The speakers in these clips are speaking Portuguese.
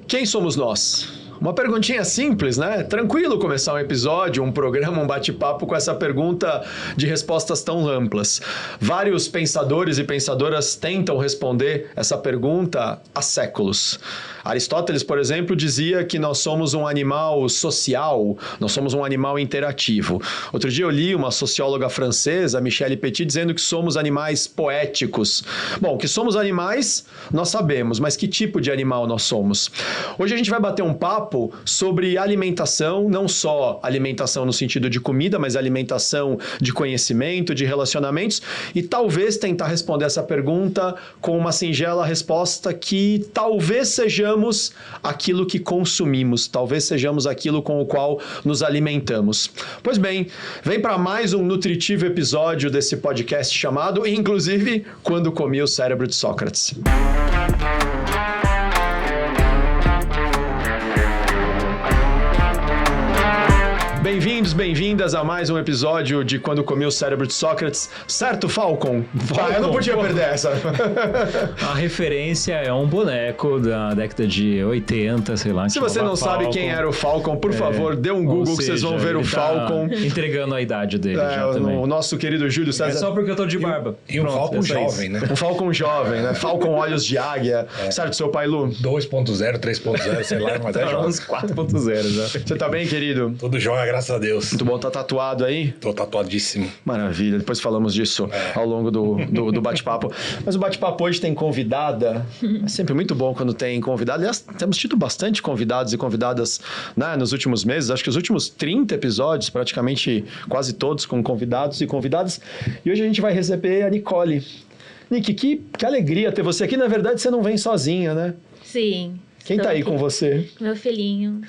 Quem somos nós? Uma perguntinha simples, né? Tranquilo começar um episódio, um programa, um bate-papo com essa pergunta de respostas tão amplas. Vários pensadores e pensadoras tentam responder essa pergunta há séculos. Aristóteles, por exemplo, dizia que nós somos um animal social, nós somos um animal interativo. Outro dia eu li uma socióloga francesa, Michelle Petit, dizendo que somos animais poéticos. Bom, que somos animais, nós sabemos, mas que tipo de animal nós somos? Hoje a gente vai bater um papo sobre alimentação, não só alimentação no sentido de comida, mas alimentação de conhecimento, de relacionamentos, e talvez tentar responder essa pergunta com uma singela resposta que talvez sejamos aquilo que consumimos, talvez sejamos aquilo com o qual nos alimentamos. Pois bem, vem para mais um nutritivo episódio desse podcast chamado, inclusive, Quando Comi o Cérebro de Sócrates. Bem-vindos, bem-vindas a mais um episódio de Quando Comi o Cérebro de Sócrates. Certo, Falcon? Eu não podia perder essa. A referência é um boneco da década de 80, sei lá. Se você não sabe quem era o Falcon, por favor, dê um Google que vocês vão ver o Falcon. Entregando a idade dele já também. O nosso querido Júlio César. É só porque eu tô de barba. E um Falcon jovem, né? Um Falcon jovem, né? Falcon olhos de águia. Certo, seu pai Lu? 2.0, 3.0, sei lá, mas é jovem. Uns 4.0 já. Você tá bem, querido? Tudo jóia, graças a Deus. Muito bom, tá tatuado aí? Tô tatuadíssimo. Maravilha, depois falamos disso ao longo do bate-papo. Mas o bate-papo hoje tem convidada. É sempre muito bom quando tem convidada. Aliás, temos tido bastante convidados e convidadas, né, nos últimos meses. Acho que os últimos 30 episódios, praticamente quase todos com convidados e convidadas. E hoje a gente vai receber a Nicole. Nick, que alegria ter você aqui. Na verdade, você não vem sozinha, né? Sim. Quem tá aí com você? Meu filhinho.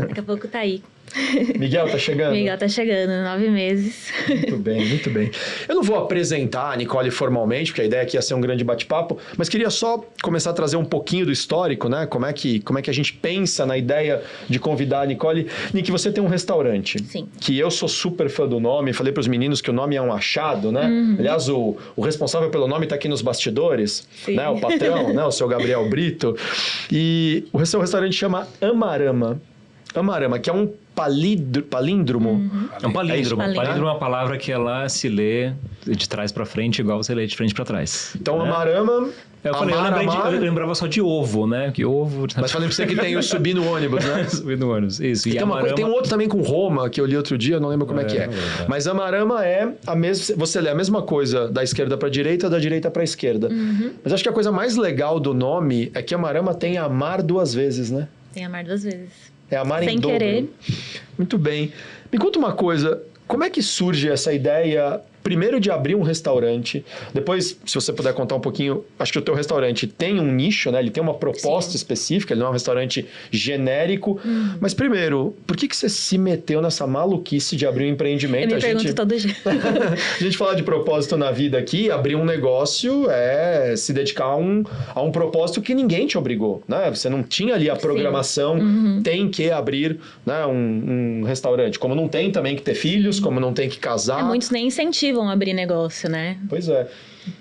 Daqui a pouco tá aí. Miguel tá chegando? Miguel tá chegando, 9 meses. Muito bem, muito bem. Eu não vou apresentar a Nicole formalmente, porque a ideia aqui ia ser um grande bate-papo, mas queria só começar a trazer um pouquinho do histórico, né? Como é que a gente pensa na ideia de convidar a Nicole. Nick, você tem um restaurante. Sim. Que eu sou super fã do nome, falei pros meninos que o nome é um achado, né? Aliás, o responsável pelo nome tá aqui nos bastidores, sim, né? O patrão, né? O seu Gabriel Brito. E o seu restaurante chama Amarama. Amarama, que é um palíndromo. É um palíndromo. Palíndromo. Palíndromo é uma palavra que ela se lê de trás pra frente, igual você lê de frente pra trás. Então, Amarama... Eu lembrava só de ovo, né? Que ovo... Mas falei pra você que tem o subir no ônibus, né? Subir no ônibus, isso. E tem um outro também com Roma, que eu li outro dia, não lembro como é que é. Mas Amarama é a mesma... Você lê a mesma coisa da esquerda pra direita, da direita pra esquerda. Mas acho que a coisa mais legal do nome é que Amarama tem amar 2 vezes, né? Tem amar 2 vezes. É amar sem em dobro. querer. Muito bem. Me conta uma coisa, como é que surge essa ideia, primeiro de abrir um restaurante, depois, se você puder contar um pouquinho, acho que o teu restaurante tem um nicho, né? Ele tem uma proposta específica, ele não é um restaurante genérico, mas primeiro, por que você se meteu nessa maluquice de abrir um empreendimento? Eu me pergunto todo dia. A gente fala de propósito na vida aqui, abrir um negócio é se dedicar a um propósito que ninguém te obrigou, né? Você não tinha ali a programação, tem que abrir, né, um restaurante, como não tem também que ter filhos, como não tem que casar. Muitos nem incentivam a abrir negócio, né? Pois é.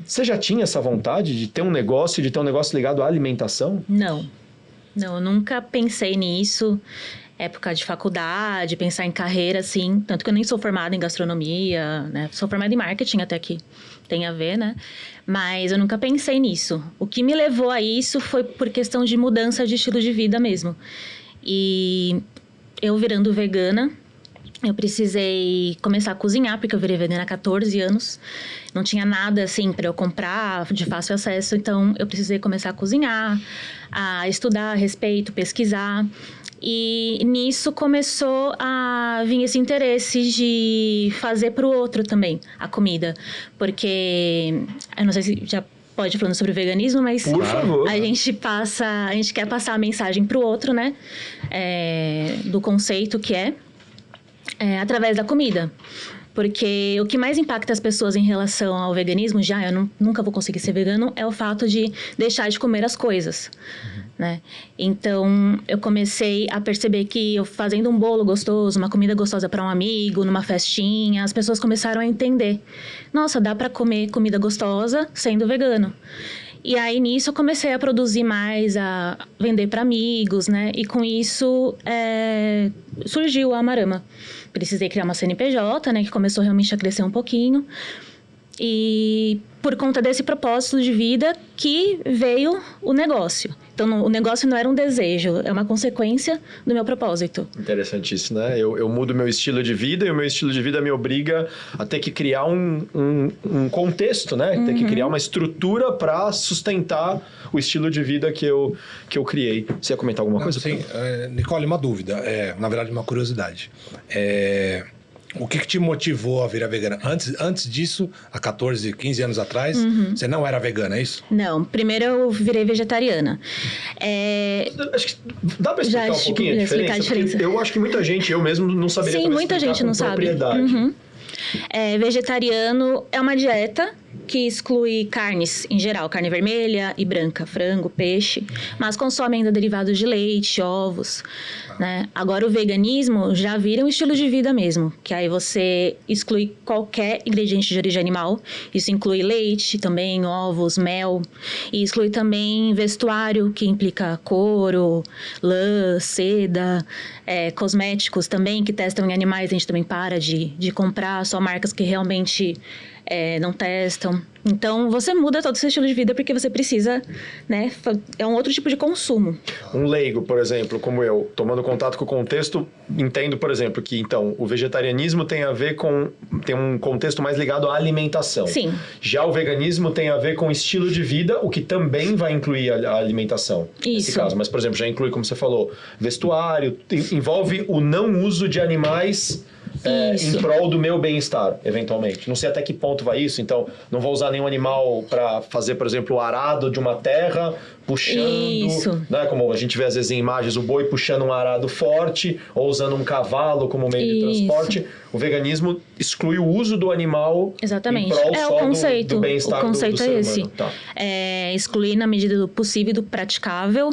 Você já tinha essa vontade de ter um negócio, de ter um negócio ligado à alimentação? Não, eu nunca pensei nisso. Época de faculdade, pensar em carreira, assim. Tanto que eu nem sou formada em gastronomia, né? Sou formada em marketing até que tem a ver, né? Mas eu nunca pensei nisso. O que me levou a isso foi por questão de mudança de estilo de vida mesmo. E eu virando vegana, eu precisei começar a cozinhar, porque eu virei vegana há 14 anos. Não tinha nada, assim, para eu comprar de fácil acesso. Então, eu precisei começar a cozinhar, a estudar a respeito, pesquisar. E nisso começou a vir esse interesse de fazer para o outro também a comida. Porque, eu não sei se já pode ir falando sobre o veganismo, mas por favor, a gente quer passar a mensagem para o outro, né? Do conceito que é através da comida. Porque o que mais impacta as pessoas em relação ao veganismo, eu nunca vou conseguir ser vegano, é o fato de deixar de comer as coisas, né? Então, eu comecei a perceber que eu fazendo um bolo gostoso, uma comida gostosa para um amigo, numa festinha, as pessoas começaram a entender. Nossa, dá para comer comida gostosa sendo vegano. E aí, nisso, eu comecei a produzir mais, a vender para amigos, né? E com isso, surgiu a Amarama. Precisei criar uma CNPJ, né? Que começou realmente a crescer um pouquinho. E por conta desse propósito de vida que veio o negócio. Então, o negócio não era um desejo, é uma consequência do meu propósito. Interessantíssimo, né? Eu mudo meu estilo de vida e o meu estilo de vida me obriga a ter que criar um contexto, né? Ter que criar uma estrutura para sustentar o estilo de vida que eu criei. Você ia comentar alguma coisa? Sim, Nicole, uma dúvida, na verdade uma curiosidade. O que te motivou a virar vegana? Antes disso, há 14, 15 anos atrás, você não era vegana, é isso? Não, primeiro eu virei vegetariana. Acho que dá para explicar um pouquinho a diferença? Porque eu acho que muita gente, eu mesmo, não saberia. Sim, muita gente não sabe. Vegetariano é uma dieta que exclui carnes em geral, carne vermelha e branca, frango, peixe, mas consome ainda derivados de leite, ovos, né? Agora o veganismo já vira um estilo de vida mesmo, que aí você exclui qualquer ingrediente de origem animal, isso inclui leite também, ovos, mel, e exclui também vestuário, que implica couro, lã, seda, cosméticos também, que testam em animais, a gente também para de comprar, só marcas que realmente não testam. Então, você muda todo o seu estilo de vida porque você precisa, né? É um outro tipo de consumo. Um leigo, por exemplo, como eu, tomando contato com o contexto, entendo, por exemplo, que então o vegetarianismo tem um contexto mais ligado à alimentação. Sim. Já o veganismo tem a ver com estilo de vida, o que também vai incluir a alimentação. Isso. Nesse caso. Mas, por exemplo, já inclui, como você falou, vestuário, envolve o não uso de animais em prol do meu bem-estar, eventualmente. Não sei até que ponto vai isso, então não vou usar nenhum animal para fazer, por exemplo, o arado de uma terra, puxando, né, como a gente vê às vezes em imagens, o boi puxando um arado forte, ou usando um cavalo como meio de transporte. O veganismo exclui o uso do animal. Exatamente. Em prol só o conceito. do bem-estar do ser é esse. humano. Tá. Excluir na medida do possível e do praticável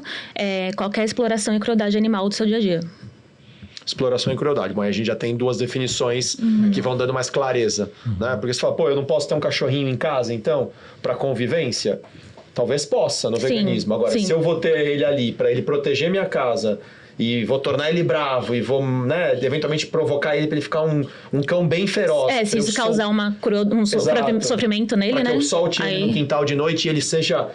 qualquer exploração e crueldade animal do seu dia a dia. Exploração e crueldade. Bom, aí a gente já tem duas definições que vão dando mais clareza, né? Porque você fala, eu não posso ter um cachorrinho em casa, então, para convivência? Talvez possa no veganismo. Agora, se eu vou ter ele ali para ele proteger minha casa e vou tornar ele bravo e vou, né, eventualmente provocar ele para ele ficar um cão bem feroz. Se isso causar um sofrimento nele, pra né? Que eu solte ele no quintal de noite e ele seja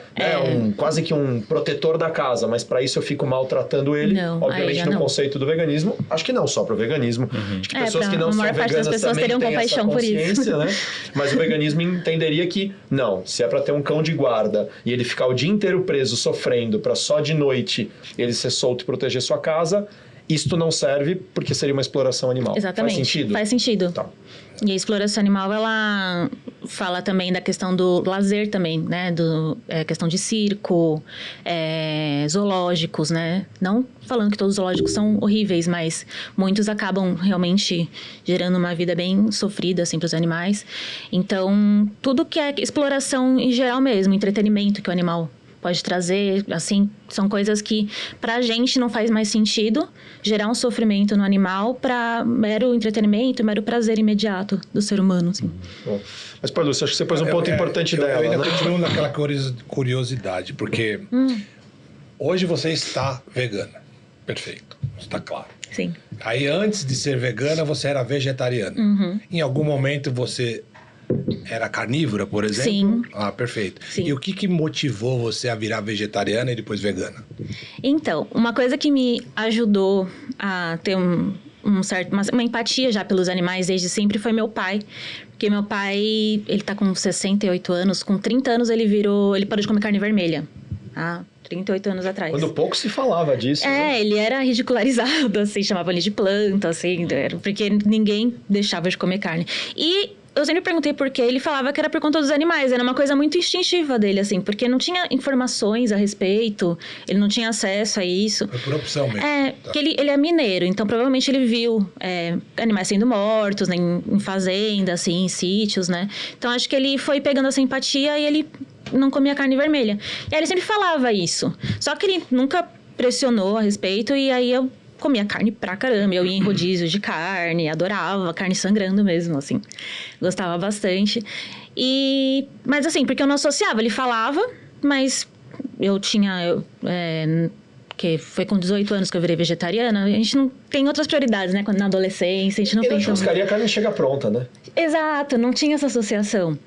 quase que um protetor da casa, mas para isso eu fico maltratando ele. Não, obviamente no conceito do veganismo, acho que não só pro veganismo, acho que pessoas que não são veganas também têm compaixão por isso. Né? Mas o veganismo entenderia que não, se é para ter um cão de guarda e ele ficar o dia inteiro preso sofrendo para só de noite ele ser solto e proteger sua casa, isto não serve porque seria uma exploração animal. Exatamente. Faz sentido? Faz sentido. Tá. E a exploração animal, ela fala também da questão do lazer também, né? Questão de circo, zoológicos, né? Não falando que todos os zoológicos são horríveis, mas muitos acabam realmente gerando uma vida bem sofrida, assim, para os animais. Então, tudo que é exploração em geral mesmo, entretenimento que o animal pode trazer, assim, são coisas que pra gente não faz mais sentido gerar um sofrimento no animal para mero entretenimento, mero prazer imediato do ser humano, assim. Bom, mas, Lúcia, acho que você pôs um ponto importante dela, eu ainda né? continuo naquela curiosidade, porque hoje você está vegana. Perfeito, está claro. Sim. Aí, antes de ser vegana, você era vegetariana. Em algum momento, você era carnívora, por exemplo? Sim. Ah, perfeito. Sim. E o que motivou você a virar vegetariana e depois vegana? Então, uma coisa que me ajudou a ter uma empatia já pelos animais desde sempre foi meu pai. Porque meu pai, ele tá com 68 anos, com 30 anos ele parou de comer carne vermelha. 38 anos atrás. Quando pouco se falava disso. Né? Ele era ridicularizado, assim, chamavam ele de planta, assim, porque ninguém deixava de comer carne. E eu sempre perguntei por quê, ele falava que era por conta dos animais, era uma coisa muito instintiva dele, assim, porque não tinha informações a respeito, ele não tinha acesso a isso. Foi por opção mesmo. Porque ele é mineiro, então provavelmente ele viu animais sendo mortos, né, em fazenda, assim, em sítios, né? Então acho que ele foi pegando essa empatia e ele não comia carne vermelha. E aí ele sempre falava isso, só que ele nunca pressionou a respeito e aí eu comia carne pra caramba, eu ia em rodízio de carne, adorava carne sangrando mesmo, assim. Gostava bastante. Mas assim, porque eu não associava, ele falava, mas eu tinha... que foi com 18 anos que eu virei vegetariana, a gente não tem outras prioridades, né? Quando na adolescência, a gente não E na pensa... churrascaria a carne chega pronta, né? Exato, não tinha essa associação.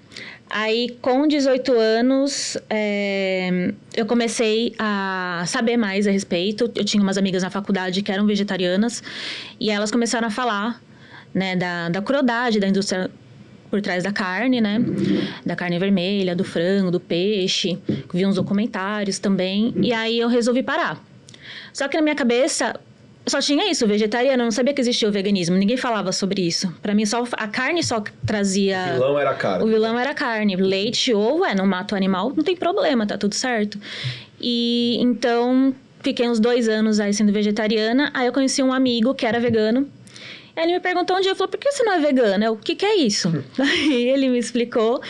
Aí, com 18 anos, eu comecei a saber mais a respeito. Eu tinha umas amigas na faculdade que eram vegetarianas e elas começaram a falar, né, da crueldade da indústria por trás da carne, né? Da carne vermelha, do frango, do peixe. Vi uns documentários também. E aí, eu resolvi parar. Só que na minha cabeça... só tinha isso, vegetariano, eu não sabia que existia o veganismo, ninguém falava sobre isso. Pra mim, só a carne só trazia... O vilão era a carne. O vilão era a carne. Leite, ovo, não mata o animal, não tem problema, tá tudo certo. E então, fiquei uns 2 anos aí sendo vegetariana, aí eu conheci um amigo que era vegano. Aí ele me perguntou um dia, ele falou, por que você não é vegana? Eu, o que é isso? Aí ele me explicou.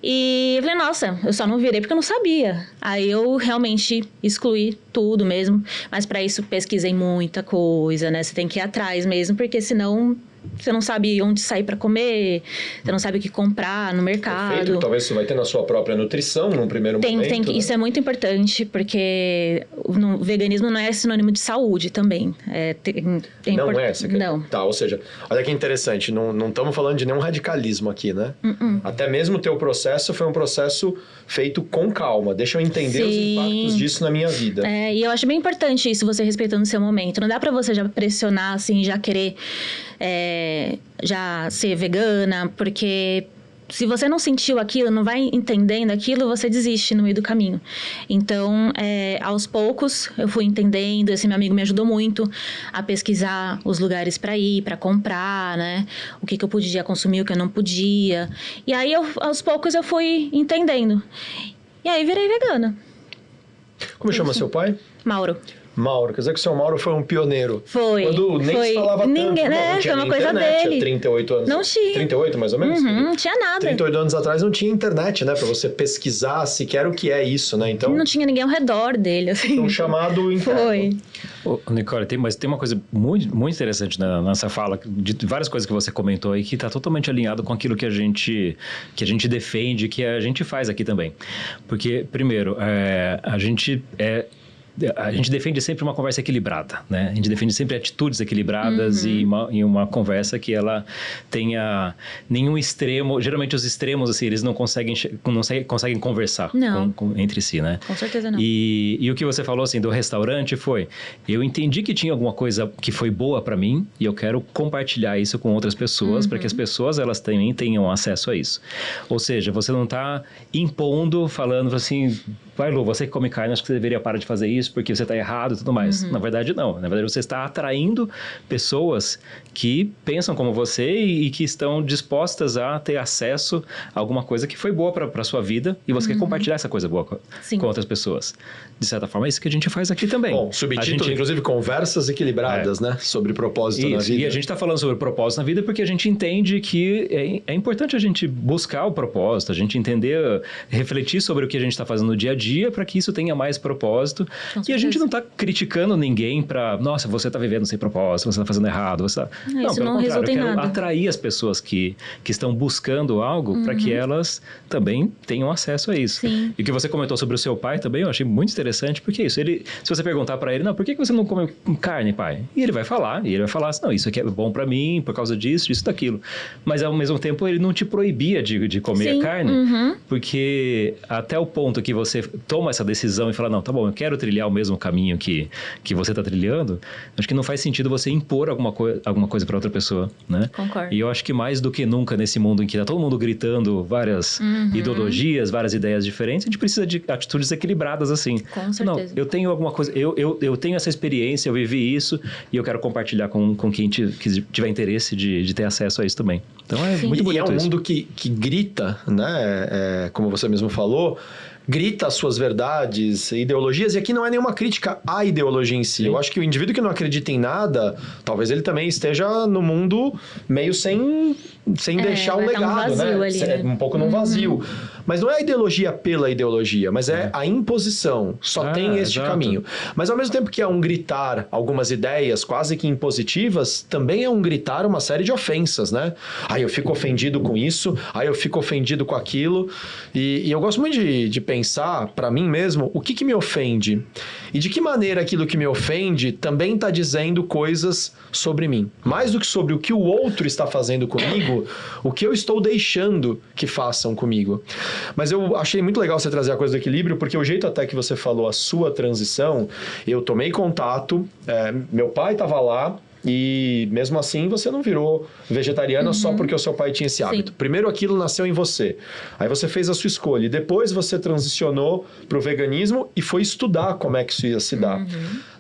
E eu falei, nossa, eu só não virei porque eu não sabia. Aí eu realmente excluí tudo mesmo. Mas para isso pesquisei muita coisa, né? Você tem que ir atrás mesmo, porque senão você não sabe onde sair para comer, você não sabe o que comprar no mercado. Perfeito, talvez você vai ter na sua própria nutrição num primeiro momento. Né? Isso é muito importante, porque o veganismo não é sinônimo de saúde também. Não é? Não. Tá, ou seja, olha que interessante, não estamos falando de nenhum radicalismo aqui, né? Até mesmo o teu processo foi um processo feito com calma. Deixa eu entender os impactos disso na minha vida. E eu acho bem importante isso, você respeitando o seu momento. Não dá pra você já pressionar, assim, já querer já ser vegana, porque se você não sentiu aquilo, não vai entendendo aquilo, você desiste no meio do caminho. Então, aos poucos, eu fui entendendo. Esse meu amigo me ajudou muito a pesquisar os lugares para ir, para comprar, né? O que eu podia consumir, o que eu não podia. E aí, aos poucos, eu fui entendendo. E aí, virei vegana. Como chama seu pai? Mauro. Mauro, quer dizer que o seu Mauro foi um pioneiro. Foi. Quando nem se falava ninguém, tanto. Né? Não tinha foi uma coisa internet dele. Há 38 anos. Não tinha. 38, mais ou menos? Não tinha nada. 38 anos atrás não tinha internet, né? Pra você pesquisar sequer o que é isso, né? Então... não tinha ninguém ao redor dele, assim. Um chamado interno. Foi. Nicole, mas tem uma coisa muito, muito interessante nessa fala, de várias coisas que você comentou aí, que está totalmente alinhado com aquilo que a gente defende, que a gente faz aqui também. Porque, primeiro, a gente defende sempre uma conversa equilibrada, né? A gente defende sempre atitudes equilibradas e uma conversa que ela tenha nenhum extremo. Geralmente os extremos, assim, eles não conseguem conversar entre si, né? Com certeza não. E o que você falou, assim, do restaurante foi... eu entendi que tinha alguma coisa que foi boa para mim e eu quero compartilhar isso com outras pessoas para que as pessoas, elas também tenham acesso a isso. Ou seja, você não está impondo, falando assim... vai, Lu, você que come carne, acho que você deveria parar de fazer isso porque você está errado e tudo mais. Na verdade, não. Na verdade, você está atraindo pessoas que pensam como você e que estão dispostas a ter acesso a alguma coisa que foi boa para a sua vida e você quer compartilhar essa coisa boa com outras pessoas. De certa forma, é isso que a gente faz aqui também. Bom, subtítulo, inclusive, conversas equilibradas, né? Sobre propósito na vida. E a gente está falando sobre propósito na vida porque a gente entende que é importante a gente buscar o propósito, a gente entender, refletir sobre o que a gente está fazendo no dia a dia para que isso tenha mais propósito. E a gente não está criticando ninguém para, nossa, você está vivendo sem propósito, você está fazendo errado. Você tá... Não, pelo contrário, eu quero atrair as pessoas que estão buscando algo para que elas também tenham acesso a isso. Sim. E o que você comentou sobre o seu pai também, eu achei muito interessante, porque isso, se você perguntar para ele, não, por que você não come carne, pai? E ele vai falar assim, não, isso aqui é bom para mim, por causa disso, daquilo. Mas ao mesmo tempo ele não te proibia de comer a carne, porque até o ponto que você toma essa decisão e fala, não, tá bom, eu quero trilhar o mesmo caminho que você tá trilhando, acho que não faz sentido você impor alguma coisa para outra pessoa, né? Concordo. E eu acho que mais do que nunca nesse mundo em que tá todo mundo gritando várias ideologias, várias ideias diferentes, a gente precisa de atitudes equilibradas assim. Com certeza. Não, eu tenho alguma coisa, eu tenho essa experiência, eu vivi isso e eu quero compartilhar com quem tiver interesse de ter acesso a isso também. Então é muito bonito isso. E é um mundo que grita, né? Como você mesmo falou, grita as suas verdades, ideologias, e aqui não é nenhuma crítica à ideologia em si. Eu acho que o indivíduo que não acredita em nada, talvez ele também esteja no mundo meio sem deixar um legado, um vazio né? Ali, né? Um pouco num vazio. Mas não é a ideologia pela ideologia, mas é a imposição. Só tem este caminho. Mas ao mesmo tempo que é um gritar algumas ideias quase que impositivas, também é um gritar uma série de ofensas, né? Aí eu fico ofendido com isso, aí eu fico ofendido com aquilo. E eu gosto muito de pensar, para mim mesmo, o que me ofende. E de que maneira aquilo que me ofende também está dizendo coisas sobre mim. Mais do que sobre o que o outro está fazendo comigo, o que eu estou deixando que façam comigo. Mas eu achei muito legal você trazer a coisa do equilíbrio, porque o jeito até que você falou a sua transição, eu tomei contato, meu pai estava lá, e mesmo assim você não virou vegetariana só porque o seu pai tinha esse hábito. Sim. Primeiro aquilo nasceu em você. Aí você fez a sua escolha. E depois você transicionou para o veganismo e foi estudar como é que isso ia se dar.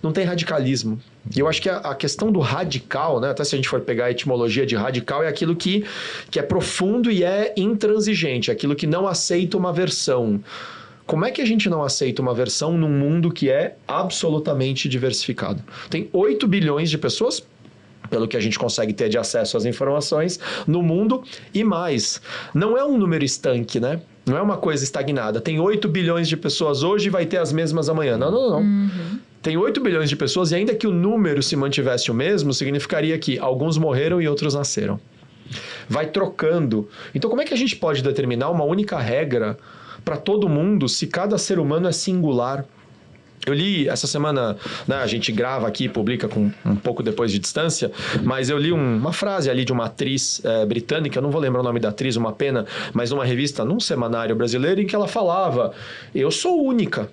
Não tem radicalismo. E eu acho que a questão do radical, né? Até se a gente for pegar a etimologia de radical, é aquilo que é profundo e é intransigente. Aquilo que não aceita uma versão. Como é que a gente não aceita uma versão num mundo que é absolutamente diversificado? Tem 8 bilhões de pessoas, pelo que a gente consegue ter de acesso às informações, no mundo e mais. Não é um número estanque, né? Não é uma coisa estagnada. Tem 8 bilhões de pessoas hoje e vai ter as mesmas amanhã. Não. Tem 8 bilhões de pessoas e ainda que o número se mantivesse o mesmo, significaria que alguns morreram e outros nasceram. Vai trocando. Então como é que a gente pode determinar uma única regra para todo mundo se cada ser humano é singular? Eu li essa semana, né, a gente grava aqui, publica com um pouco depois de distância, mas eu li uma frase ali de uma atriz britânica, eu não vou lembrar o nome da atriz, uma pena, mas numa revista, num semanário brasileiro, em que ela falava, eu sou única.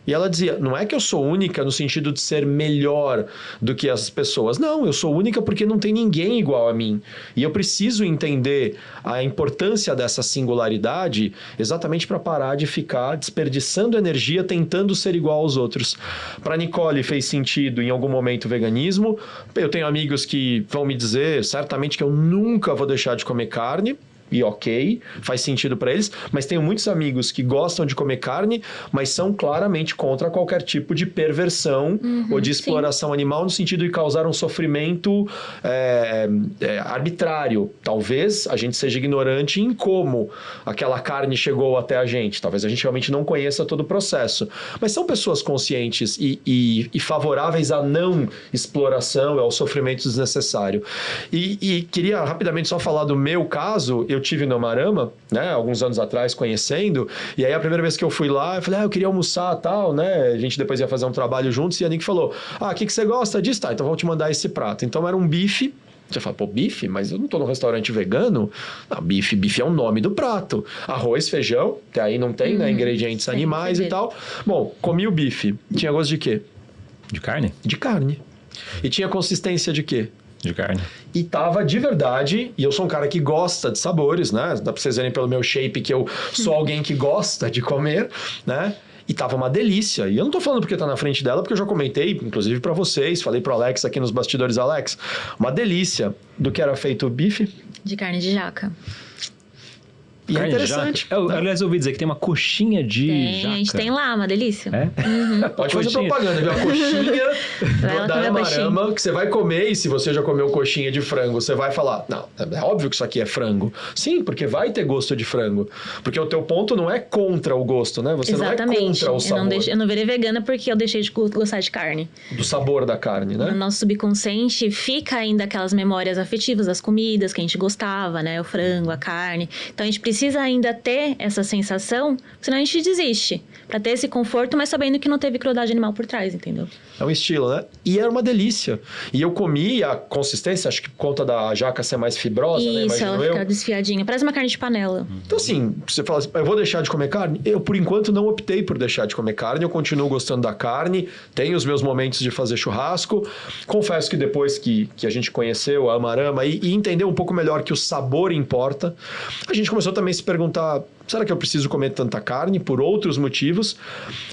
E ela dizia, não é que eu sou única no sentido de ser melhor do que as pessoas. Não, eu sou única porque não tem ninguém igual a mim. E eu preciso entender a importância dessa singularidade exatamente para parar de ficar desperdiçando energia tentando ser igual aos outros. Para Nicole fez sentido em algum momento o veganismo. Eu tenho amigos que vão me dizer certamente que eu nunca vou deixar de comer carne. E ok, faz sentido para eles, mas tenho muitos amigos que gostam de comer carne, mas são claramente contra qualquer tipo de perversão ou de exploração animal no sentido de causar um sofrimento arbitrário. Talvez a gente seja ignorante em como aquela carne chegou até a gente, talvez a gente realmente não conheça todo o processo, mas são pessoas conscientes e favoráveis à não exploração, ao sofrimento desnecessário. E queria rapidamente só falar do meu caso. Eu tive no Amarama, né, alguns anos atrás, conhecendo, e aí a primeira vez que eu fui lá, eu falei, eu queria almoçar e tal, né, a gente depois ia fazer um trabalho juntos, e a Nick falou, o que você gosta disso? Tá, então vou te mandar esse prato. Então era um bife. Você fala, bife? Mas eu não tô num restaurante vegano. Não, bife é o nome do prato. Arroz, feijão, que aí não tem, né, ingredientes animais e tal. Bom, comi o bife. Tinha gosto de quê? De carne? De carne. E tinha consistência de quê? De carne. E tava de verdade, e eu sou um cara que gosta de sabores, né? Dá pra vocês verem pelo meu shape que eu sou alguém que gosta de comer, né? E tava uma delícia. E eu não tô falando porque tá na frente dela, porque eu já comentei, inclusive pra vocês, falei pro Alex aqui nos bastidores, Alex, uma delícia. Do que era feito o bife? De carne de jaca. E é interessante. Aliás, eu ouvi dizer que tem uma coxinha de jaca. A gente tem lá, uma delícia. Pode fazer propaganda, viu? A coxinha da Amarama, que você vai comer, e se você já comeu coxinha de frango, você vai falar, não, é óbvio que isso aqui é frango. Sim, porque vai ter gosto de frango. Porque o teu ponto não é contra o gosto, né? Você Exatamente. Não é contra o sabor. Eu não virei vegana porque eu deixei de gostar de carne. Do sabor da carne, né? No nosso subconsciente fica ainda aquelas memórias afetivas das comidas que a gente gostava, né? O frango, a carne. Então a gente precisa ainda ter essa sensação, senão a gente desiste. Pra ter esse conforto, mas sabendo que não teve crueldade animal por trás, entendeu? É um estilo, né? E era uma delícia. E eu comi a consistência, acho que por conta da jaca ser mais fibrosa, né? Isso, ela fica desfiadinha. Parece uma carne de panela. Então, assim, você fala assim, eu vou deixar de comer carne? Eu, por enquanto, não optei por deixar de comer carne. Eu continuo gostando da carne. Tenho os meus momentos de fazer churrasco. Confesso que depois que a gente conheceu a Amarama e entendeu um pouco melhor que o sabor importa, a gente começou também a se perguntar, será que eu preciso comer tanta carne por outros motivos?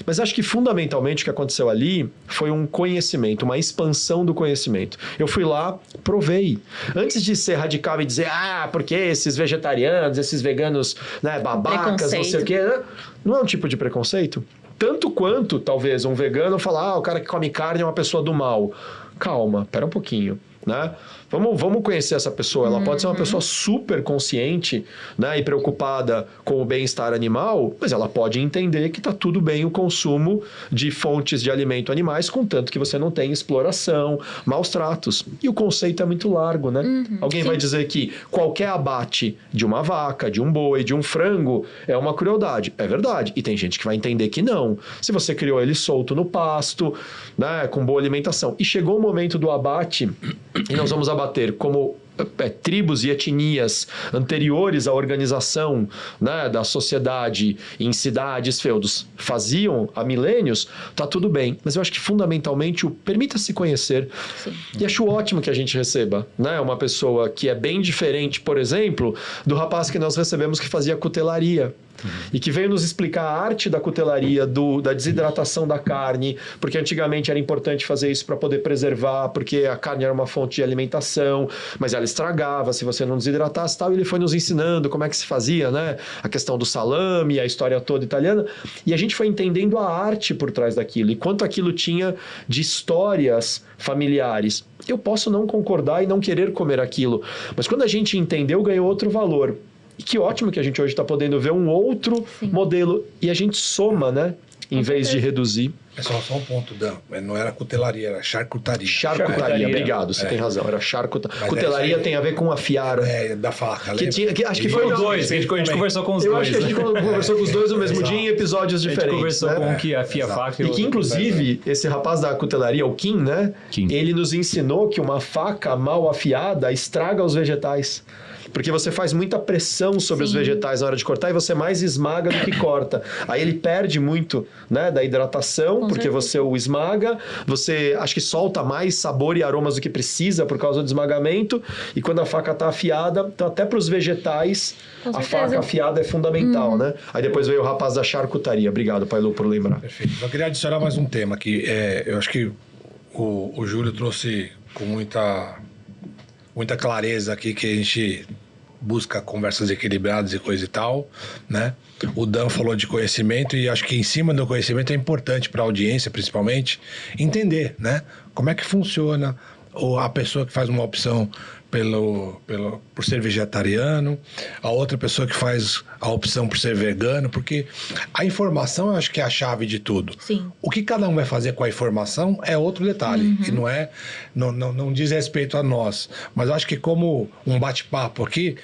Mas acho que fundamentalmente o que aconteceu ali foi um conhecimento, uma expansão do conhecimento. Eu fui lá, provei. Antes de ser radical e dizer, porque esses vegetarianos, esses veganos, né, babacas, não sei o quê, né? Não é um tipo de preconceito? Tanto quanto, talvez, um vegano falar, o cara que come carne é uma pessoa do mal. Calma, pera um pouquinho. né? Vamos conhecer essa pessoa. Ela pode ser uma pessoa super consciente, né, e preocupada com o bem-estar animal, mas ela pode entender que está tudo bem o consumo de fontes de alimento animais, contanto que você não tenha exploração, maus tratos. E o conceito é muito largo, né? Alguém vai dizer que qualquer abate de uma vaca, de um boi, de um frango é uma crueldade. É verdade. E tem gente que vai entender que não. Se você criou ele solto no pasto, né, com boa alimentação, e chegou o momento do abate, e nós vamos abater como tribos e etnias anteriores à organização, né, da sociedade em cidades, feudos, faziam há milênios, tá tudo bem. Mas eu acho que fundamentalmente o permita-se conhecer. Sim. E acho ótimo que a gente receba, né, uma pessoa que é bem diferente, por exemplo, do rapaz que nós recebemos que fazia cutelaria. E que veio nos explicar a arte da cutelaria, da desidratação da carne, porque antigamente era importante fazer isso para poder preservar, porque a carne era uma fonte de alimentação, mas ela estragava se você não desidratasse e tal. E ele foi nos ensinando como é que se fazia, né? A questão do salame, a história toda italiana. E a gente foi entendendo a arte por trás daquilo e quanto aquilo tinha de histórias familiares. Eu posso não concordar e não querer comer aquilo, mas quando a gente entendeu, ganhou outro valor. E que ótimo que a gente hoje está podendo ver um outro modelo e a gente soma, né? Em vez de reduzir. É só um ponto, Dan. Não era cutelaria, era charcutaria. Charcutaria, obrigado, você tem razão. Era charcutaria. Cutelaria tem a ver com afiar. Da faca. Acho que foi os dois, a gente conversou com os dois. Eu acho que a gente conversou com os dois no mesmo dia em episódios diferentes. A gente conversou com um que afia a faca e que, inclusive, esse rapaz da cutelaria, o Kim, né? Ele nos ensinou que uma faca mal afiada estraga os vegetais. Porque você faz muita pressão sobre os vegetais na hora de cortar e você mais esmaga do que corta. Aí ele perde muito, né, da hidratação, porque você o esmaga, você acho que solta mais sabor e aromas do que precisa por causa do esmagamento. E quando a faca está afiada, então até para os vegetais, a faca afiada é fundamental, né? Aí depois veio o rapaz da charcutaria. Obrigado, Pailu, por lembrar. Perfeito. Eu queria adicionar mais um tema que eu acho que o Júlio trouxe com muita clareza aqui, que a gente busca conversas equilibradas e coisa e tal, né? O Dan falou de conhecimento e acho que em cima do conhecimento é importante para a audiência, principalmente, entender, né? Como é que funciona a pessoa que faz uma opção por ser vegetariano, a outra pessoa que faz a opção por ser vegano, porque a informação eu acho que é a chave de tudo. Sim. O que cada um vai fazer com a informação é outro detalhe, e não diz respeito a nós, mas eu acho que como um bate-papo aqui,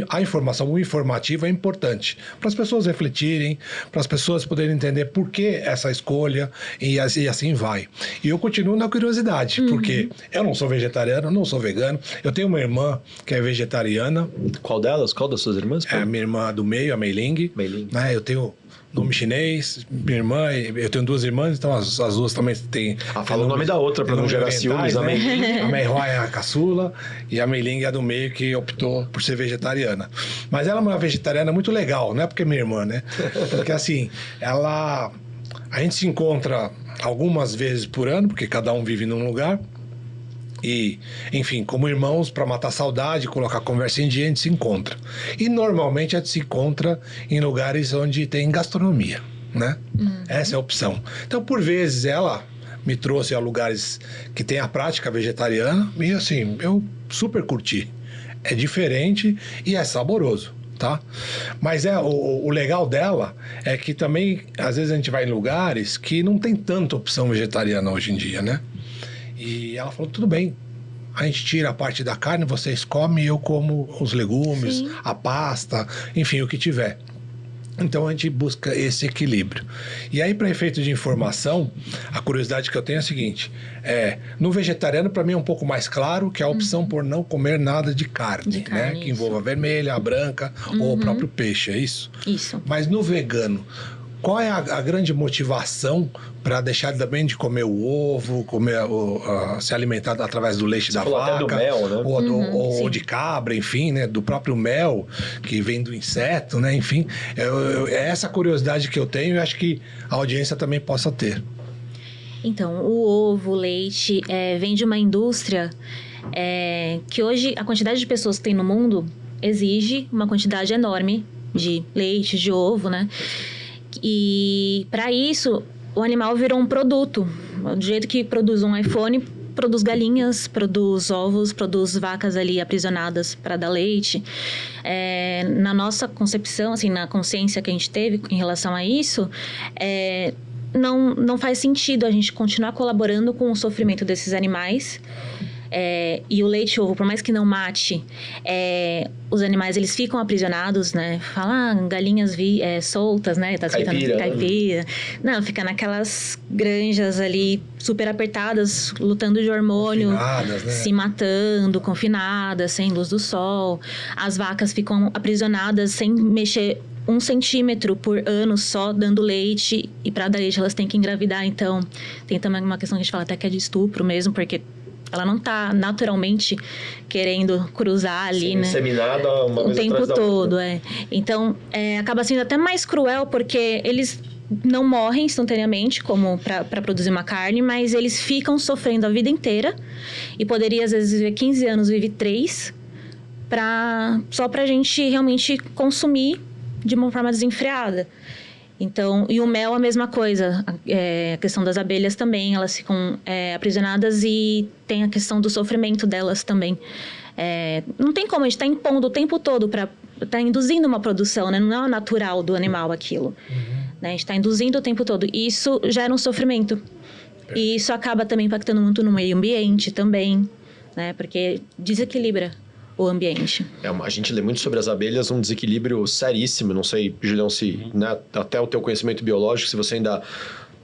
a informação, o informativo é importante para as pessoas refletirem, para as pessoas poderem entender por que essa escolha e assim vai. E eu continuo na curiosidade, porque eu não sou vegetariano, não sou vegano, eu tenho uma irmã que é vegetariana. Qual delas? Qual das suas irmãs? É a minha irmã do meio, a Meiling. Né? Eu tenho nome chinês, minha irmã, eu tenho duas irmãs, então as duas também têm... Fala o nome da outra para não gerar ciúmes, né? A Meiling. A Meihua é a caçula e a Meiling é a do meio que optou por ser vegetariana. Mas ela é uma vegetariana muito legal, não é porque é minha irmã, né? Porque assim, a gente se encontra algumas vezes por ano, porque cada um vive num lugar. E, enfim, como irmãos, para matar a saudade, colocar a conversa em dia, a gente se encontra. E normalmente a gente se encontra em lugares onde tem gastronomia, né? Essa é a opção. Então, por vezes, ela me trouxe a lugares que tem a prática vegetariana e, assim, eu super curti. É diferente e é saboroso, tá? Mas o legal dela é que também, às vezes, a gente vai em lugares que não tem tanta opção vegetariana hoje em dia, né? E ela falou, tudo bem, a gente tira a parte da carne, vocês comem, eu como os legumes, a pasta, enfim, o que tiver. Então a gente busca esse equilíbrio. E aí, para efeito de informação, a curiosidade que eu tenho é a seguinte: no vegetariano, para mim, é um pouco mais claro que a opção por não comer nada de carne, né? Que envolva a vermelha, a branca ou o próprio peixe, é isso? Isso. Mas no vegano, qual é a grande motivação para deixar também de comer o ovo, se alimentar através do leite da vaca, até do mel, né? ou de cabra, enfim, né? Do próprio mel que vem do inseto, né? Enfim, é essa curiosidade que eu tenho e acho que a audiência também possa ter. Então, o ovo, o leite, vem de uma indústria que hoje a quantidade de pessoas que tem no mundo exige uma quantidade enorme de leite, de ovo, né? E para isso, o animal virou um produto. Do jeito que produz um iPhone, produz galinhas, produz ovos, produz vacas ali aprisionadas para dar leite. Na nossa concepção, assim, na consciência que a gente teve em relação a isso, não faz sentido a gente continuar colaborando com o sofrimento desses animais. E o leite e o ovo, por mais que não mate, os animais, eles ficam aprisionados, né? Fala, galinhas soltas, né? Tá caipira. Não, fica naquelas granjas ali, super apertadas, lutando de hormônio, né? Se matando, confinadas, sem luz do sol. As vacas ficam aprisionadas sem mexer 1 centímetro por ano só dando leite. E para dar leite, elas têm que engravidar. Então, tem também uma questão que a gente fala até que é de estupro mesmo, porque ela não está naturalmente querendo cruzar ali, né? Inseminada o tempo todo, Então, acaba sendo até mais cruel, porque eles não morrem instantaneamente, como para produzir uma carne, mas eles ficam sofrendo a vida inteira. E poderia, às vezes, viver 15 anos, vive 3, só para a gente realmente consumir de uma forma desenfreada. Então, e o mel, a mesma coisa. A questão das abelhas também, elas ficam aprisionadas, e tem a questão do sofrimento delas também. Não tem como, a gente está impondo o tempo todo está induzindo uma produção, né? Não é natural do animal aquilo. Né? A gente está induzindo o tempo todo. E isso gera um sofrimento. E isso acaba também impactando muito no meio ambiente também, né? Porque desequilibra o ambiente. A gente lê muito sobre as abelhas, um desequilíbrio seríssimo. Não sei, Julião, se até o teu conhecimento biológico, se você ainda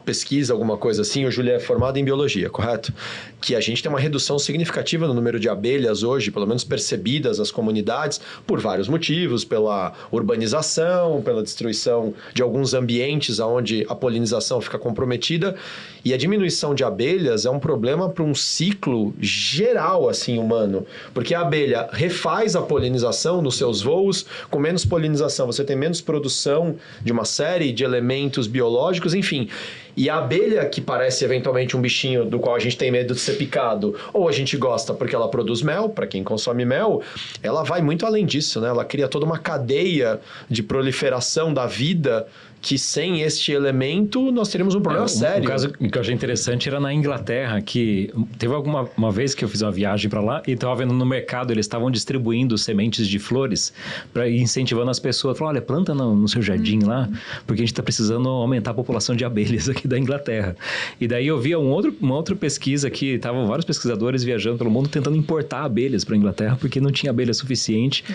pesquisa alguma coisa assim. O Júlio é formado em biologia, correto? Que a gente tem uma redução significativa no número de abelhas hoje, pelo menos percebidas nas comunidades, por vários motivos, pela urbanização, pela destruição de alguns ambientes onde a polinização fica comprometida. E a diminuição de abelhas é um problema para um ciclo geral, assim, humano. Porque a abelha refaz a polinização nos seus voos. Com menos polinização, você tem menos produção de uma série de elementos biológicos, enfim. E a abelha, que parece eventualmente um bichinho do qual a gente tem medo de ser picado, ou a gente gosta porque ela produz mel, para quem consome mel, ela vai muito além disso, né? Ela cria toda uma cadeia de proliferação da vida, que sem este elemento nós teríamos um problema sério. O caso que eu achei interessante era na Inglaterra, que teve uma vez que eu fiz uma viagem para lá e estava vendo no mercado, eles estavam distribuindo sementes de flores para ir incentivando as pessoas. Falaram, olha, planta no seu jardim lá, porque a gente está precisando aumentar a população de abelhas aqui da Inglaterra. E daí eu vi uma outra pesquisa que estavam vários pesquisadores viajando pelo mundo tentando importar abelhas para a Inglaterra, porque não tinha abelha suficiente.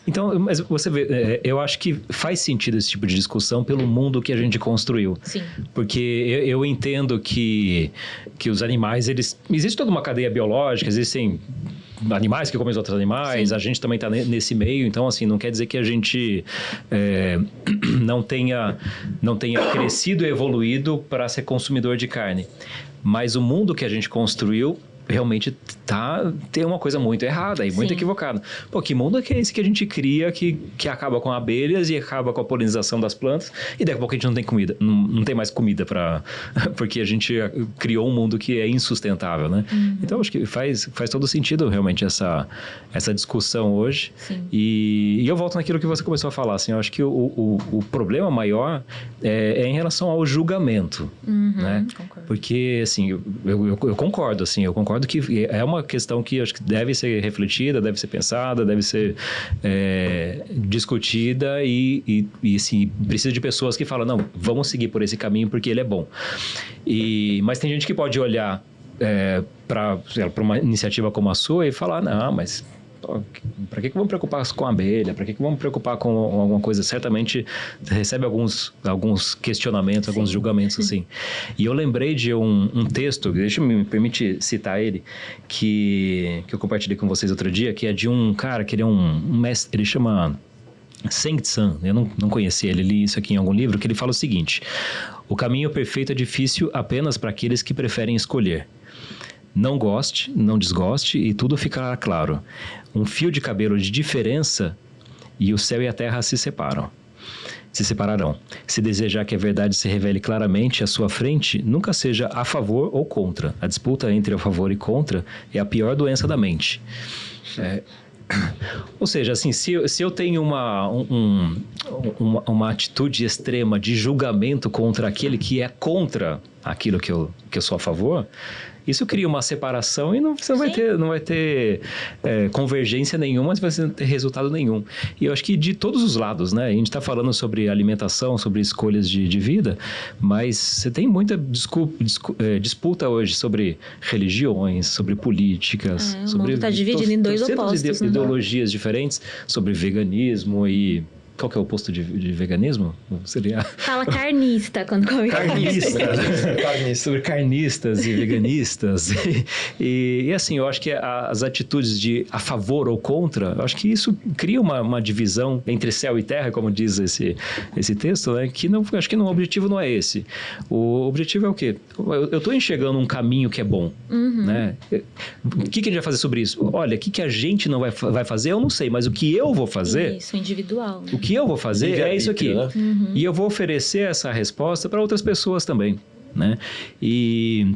Então, mas você vê, eu acho que faz sentido esse tipo de discussão pelo mundo que a gente construiu. Sim. Porque eu entendo que os animais, existe toda uma cadeia biológica, existem animais que comem outros animais, sim, a gente também está nesse meio, então assim, não quer dizer que a gente não tenha crescido e evoluído para ser consumidor de carne. Mas o mundo que a gente construiu realmente tem uma coisa muito errada e muito equivocada. Pô, que mundo é esse que a gente cria que acaba com abelhas e acaba com a polinização das plantas, e daqui a pouco a gente não tem comida, não tem mais comida porque a gente criou um mundo que é insustentável, né? Então, acho que faz todo sentido realmente essa discussão hoje. E eu volto naquilo que você começou a falar, assim, eu acho que o problema maior é em relação ao julgamento, né? Concordo. Porque, assim, eu concordo, assim, eu concordo que é uma questão que acho que deve ser refletida, deve ser pensada, deve ser discutida e assim, precisa de pessoas que falam, não, vamos seguir por esse caminho porque ele é bom. Mas tem gente que pode olhar para uma iniciativa como a sua e falar, não, mas para que vamos preocupar com a abelha? Para que vamos preocupar com alguma coisa? Certamente recebe alguns questionamentos, alguns julgamentos assim. E eu lembrei de um texto, deixa eu me permitir citar ele, que eu compartilhei com vocês outro dia, que é de um cara que ele é um mestre, ele chama Seng Tsan, eu não conhecia ele, li isso aqui em algum livro, que ele fala o seguinte: o caminho perfeito é difícil apenas para aqueles que preferem escolher. Não goste, não desgoste e tudo ficará claro. Um fio de cabelo de diferença e o céu e a terra se separarão. Se desejar que a verdade se revele claramente à sua frente, nunca seja a favor ou contra. A disputa entre a favor e contra é a pior doença da mente. Ou seja, assim, se eu tenho uma atitude extrema de julgamento contra aquele que é contra aquilo que eu sou a favor, isso cria uma separação e você não vai ter convergência nenhuma, mas você não vai ter resultado nenhum. E eu acho que de todos os lados, né? A gente está falando sobre alimentação, sobre escolhas de vida, mas você tem muita disputa hoje sobre religiões, sobre políticas, o sobre... mundo está dividido em dois opostos. Ideologias diferentes sobre veganismo e... Qual que é o oposto de veganismo? Seria... Fala carnista quando come Sobre carnistas e veganistas. E assim, eu acho que as atitudes de a favor ou contra, eu acho que isso cria uma divisão entre céu e terra, como diz esse texto, né? Que não, acho que o objetivo não é esse. O objetivo é o quê? Eu estou enxergando um caminho que é bom. Né? O que a gente vai fazer sobre isso? Olha, o que a gente não vai fazer, eu não sei, mas o que eu vou fazer... Isso, individual. O que eu vou fazer é isso aqui. Né? E eu vou oferecer essa resposta para outras pessoas também. Né? E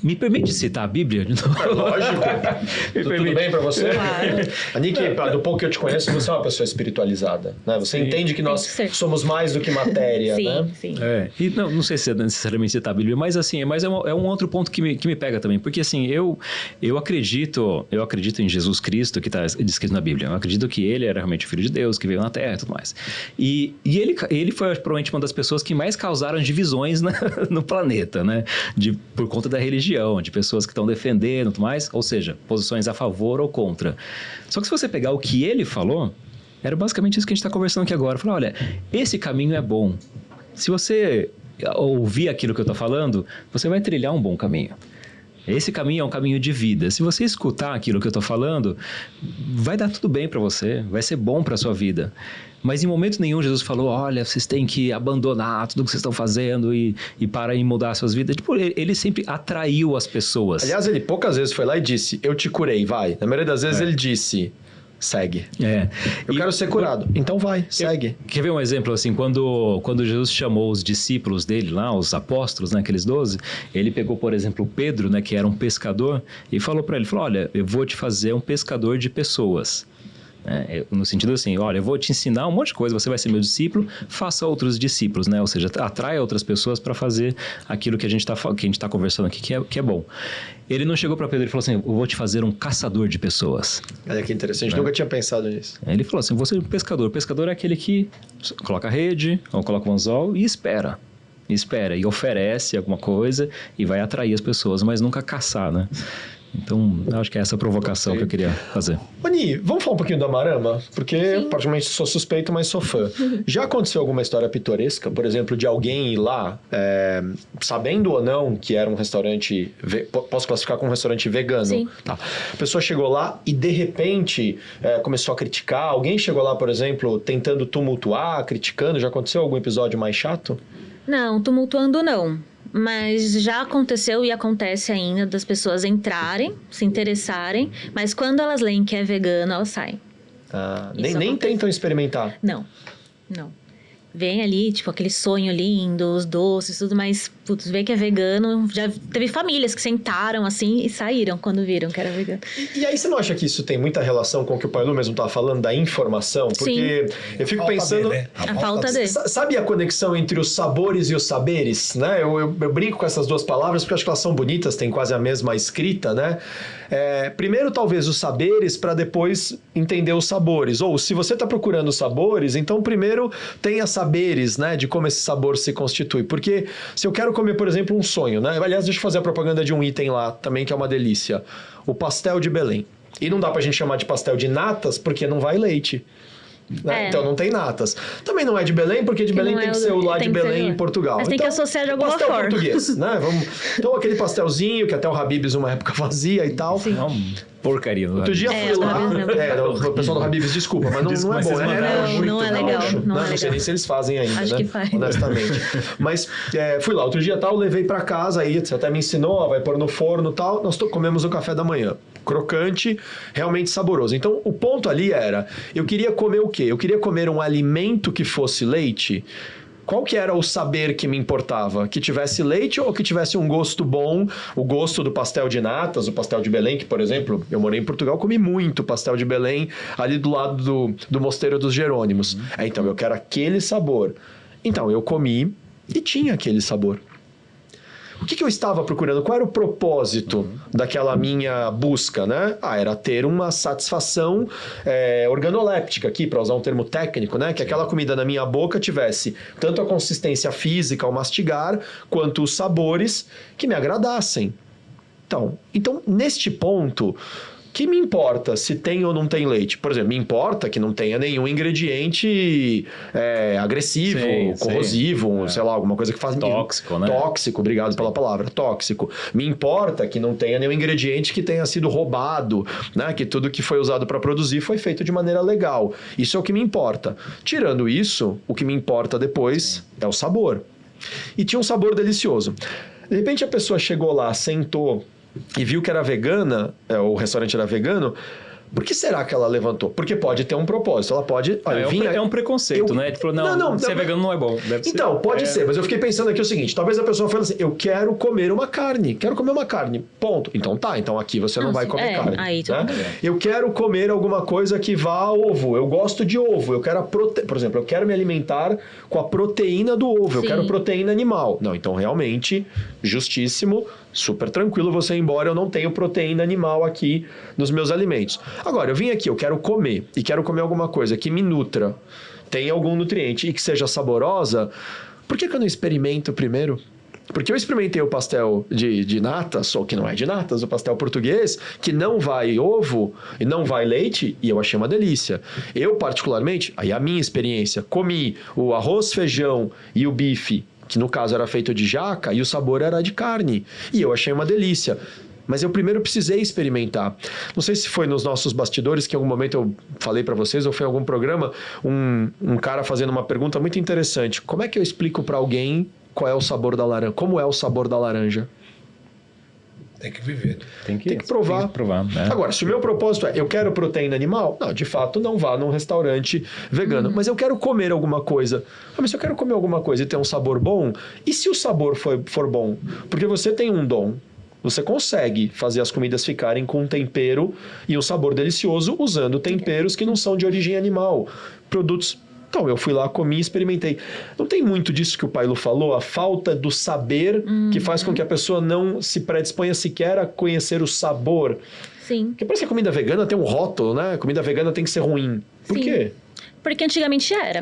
me permite citar a Bíblia de novo? Lógico. Tudo bem para você? Claro. Anik, do pouco que eu te conheço, você é uma pessoa espiritualizada, né? Você entende que nós somos mais do que matéria, né? Sim. E não sei se é necessariamente citar a Bíblia, mas assim, é um outro ponto que me pega também, porque assim, eu acredito em Jesus Cristo, que está descrito na Bíblia. Eu acredito que ele era realmente o Filho de Deus, que veio na Terra e tudo mais. E ele foi provavelmente uma das pessoas que mais causaram divisões no planeta, né? Por conta da religião, de pessoas que estão defendendo e tudo mais, ou seja, posições a favor ou contra. Só que se você pegar o que ele falou, era basicamente isso que a gente está conversando aqui agora. Falar, olha, esse caminho é bom. Se você ouvir aquilo que eu estou falando, você vai trilhar um bom caminho. Esse caminho é um caminho de vida. Se você escutar aquilo que eu estou falando, vai dar tudo bem para você, vai ser bom para a sua vida. Mas em momento nenhum Jesus falou, olha, vocês têm que abandonar tudo que vocês estão fazendo e parar em mudar suas vidas. Tipo, ele sempre atraiu as pessoas. Aliás, ele poucas vezes foi lá e disse, eu te curei, vai. Na maioria das vezes ele disse... Segue. Eu quero ser curado. Então vai, segue. Quer ver um exemplo assim? Quando Jesus chamou os discípulos dele lá, os apóstolos, né, aqueles 12, ele pegou, por exemplo, o Pedro, né, que era um pescador, e falou para ele, olha, eu vou te fazer um pescador de pessoas. No sentido assim, olha, eu vou te ensinar um monte de coisa, você vai ser meu discípulo, faça outros discípulos, né? Ou seja, atraia outras pessoas para fazer aquilo que a gente está conversando aqui, que é bom. Ele não chegou para Pedro e falou assim, eu vou te fazer um caçador de pessoas. Olha que interessante, nunca tinha pensado nisso. Ele falou assim, você é um pescador. O pescador é aquele que coloca a rede, ou coloca o anzol e espera. E oferece alguma coisa e vai atrair as pessoas, mas nunca caçar, né? Então, acho que é essa a provocação que eu queria fazer. Oni, vamos falar um pouquinho do Amarama? Porque eu praticamente sou suspeito, mas sou fã. Já aconteceu alguma história pitoresca, por exemplo, de alguém ir lá, sabendo ou não que era um restaurante... Posso classificar como um restaurante vegano? Sim. Tá. A pessoa chegou lá e, de repente, começou a criticar. Alguém chegou lá, por exemplo, tentando tumultuar, criticando. Já aconteceu algum episódio mais chato? Não, tumultuando não. Mas já aconteceu e acontece ainda das pessoas entrarem, se interessarem, mas quando elas leem que é vegano, elas saem. Nem tentam experimentar? Não. Vem ali, tipo, aquele sonho lindo, os doces, tudo, mas, putz, vê que é vegano. Já teve famílias que sentaram assim e saíram quando viram que era vegano. E aí você não acha que isso tem muita relação com o que o Pailu mesmo estava falando, da informação? Porque eu fico pensando... A falta de. Sabe a conexão entre os sabores e os saberes, né? Eu brinco com essas duas palavras porque eu acho que elas são bonitas, têm quase a mesma escrita, né? Primeiro, talvez, os saberes para depois entender os sabores. Ou, se você está procurando os sabores, então primeiro tenha saberes, né? De como esse sabor se constitui. Porque se eu quero comer, por exemplo, um sonho, né? Aliás, deixa eu fazer a propaganda de um item lá também, que é uma delícia. O pastel de Belém. E não dá pra gente chamar de pastel de natas, porque não vai leite. Né? Então não tem natas. Também não é de Belém, porque de Belém tem que ser o lá de Belém em Portugal. Mas tem que associar de alguma pastel forma. Português, né? Então aquele pastelzinho que até o Habib's uma época fazia e tal. Sim. Porcaria. Outro dia fui lá. O pessoal do Habib's, desculpa, mas não é bom. Não é legal. Não sei nem se eles fazem ainda, Acho né? que faz. Honestamente. Mas fui lá outro dia tal, levei pra casa, aí você até me ensinou, vai pôr no forno e tal. Nós comemos o café da manhã. Crocante, realmente saboroso. Então, o ponto ali era, eu queria comer o quê? Eu queria comer um alimento que fosse leite. Qual que era o saber que me importava? Que tivesse leite ou que tivesse um gosto bom? O gosto do pastel de natas, o pastel de Belém, que, por exemplo, eu morei em Portugal, comi muito pastel de Belém ali do lado do Mosteiro dos Jerônimos. Então, eu quero aquele sabor. Então, eu comi e tinha aquele sabor. o que eu estava procurando? Qual era o propósito daquela minha busca, né? Era ter uma satisfação organoléptica aqui, para usar um termo técnico, né? Que aquela comida na minha boca tivesse tanto a consistência física ao mastigar, quanto os sabores que me agradassem. Então neste ponto, que me importa se tem ou não tem leite? Por exemplo, me importa que não tenha nenhum ingrediente agressivo, corrosivo, sei lá, alguma coisa que faz... Tóxico, né? Tóxico, obrigado pela palavra, tóxico. Me importa que não tenha nenhum ingrediente que tenha sido roubado, né? Que tudo que foi usado para produzir foi feito de maneira legal. Isso é o que me importa. Tirando isso, o que me importa depois é o sabor. E tinha um sabor delicioso. De repente a pessoa chegou lá, sentou e viu que era vegana, o restaurante era vegano. Por que será que ela levantou? Porque pode ter um propósito. Ela pode... é um preconceito, né? Ele falou, não, ser vegano não é bom. Então, pode ser. Mas eu fiquei pensando aqui o seguinte. Talvez a pessoa fale assim, eu quero comer uma carne. Quero comer uma carne. Ponto. Então tá. Então aqui você não vai comer carne. Aí, né? Eu quero comer alguma coisa que vá a ovo. Eu gosto de ovo. Eu quero por exemplo, eu quero me alimentar com a proteína do ovo. Eu quero proteína animal. Não, então realmente, justíssimo, super tranquilo você ir embora. Eu não tenho proteína animal aqui nos meus alimentos. Agora, eu vim aqui, eu quero comer, e quero comer alguma coisa que me nutra, tenha algum nutriente e que seja saborosa, por que eu não experimento primeiro? Porque eu experimentei o pastel de natas, ou que não é de natas, o pastel português, que não vai ovo e não vai leite, e eu achei uma delícia. Eu, particularmente, aí a minha experiência, comi o arroz, feijão e o bife, que no caso era feito de jaca, e o sabor era de carne, e eu achei uma delícia. Mas eu primeiro precisei experimentar. Não sei se foi nos nossos bastidores que em algum momento eu falei para vocês, ou foi em algum programa, um cara fazendo uma pergunta muito interessante. Como é que eu explico para alguém qual é o sabor da laranja? Como é o sabor da laranja? Tem que viver. Tem que provar. Tem que provar, né? Agora, se o meu propósito é eu quero proteína animal, não, de fato, não vá num restaurante vegano. Mas eu quero comer alguma coisa. Mas se eu quero comer alguma coisa e ter um sabor bom, e se o sabor for bom? Porque você tem um dom. Você consegue fazer as comidas ficarem com um tempero e um sabor delicioso usando temperos que não são de origem animal. Produtos... Então, eu fui lá, comi e experimentei. Não tem muito disso que o Pailo falou? A falta do saber que faz com que a pessoa não se predisponha sequer a conhecer o sabor. Sim. Porque parece que a comida vegana tem um rótulo, né? Comida vegana tem que ser ruim. Por quê? Porque antigamente era.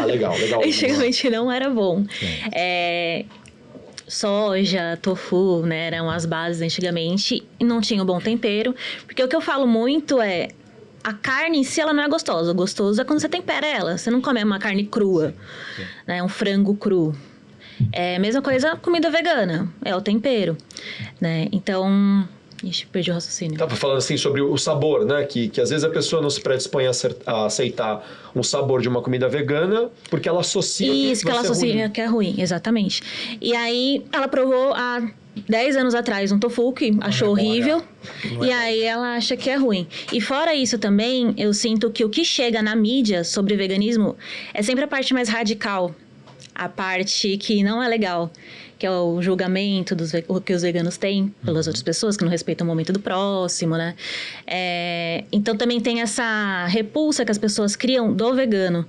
Ah, legal. Antigamente não era bom. Soja, tofu, né, eram as bases antigamente e não tinha um bom tempero. Porque o que eu falo muito é, a carne em si ela não é gostosa. O gostoso é quando você tempera ela. Você não come uma carne crua, né, um frango cru. É a mesma coisa comida vegana, é o tempero, né? Então... Ixi, perdi o raciocínio. Estava falando assim sobre o sabor, né? Que às vezes a pessoa não se predispõe a aceitar um sabor de uma comida vegana porque ela associa que ela associa que é ruim, exatamente. E aí ela provou há 10 anos atrás um tofu que achou horrível e aí ela acha que é ruim. E fora isso também, eu sinto que o que chega na mídia sobre veganismo é sempre a parte mais radical, a parte que não é legal, que é o julgamento que os veganos têm pelas outras pessoas, que não respeitam o momento do próximo, né? Então, também tem essa repulsa que as pessoas criam do vegano.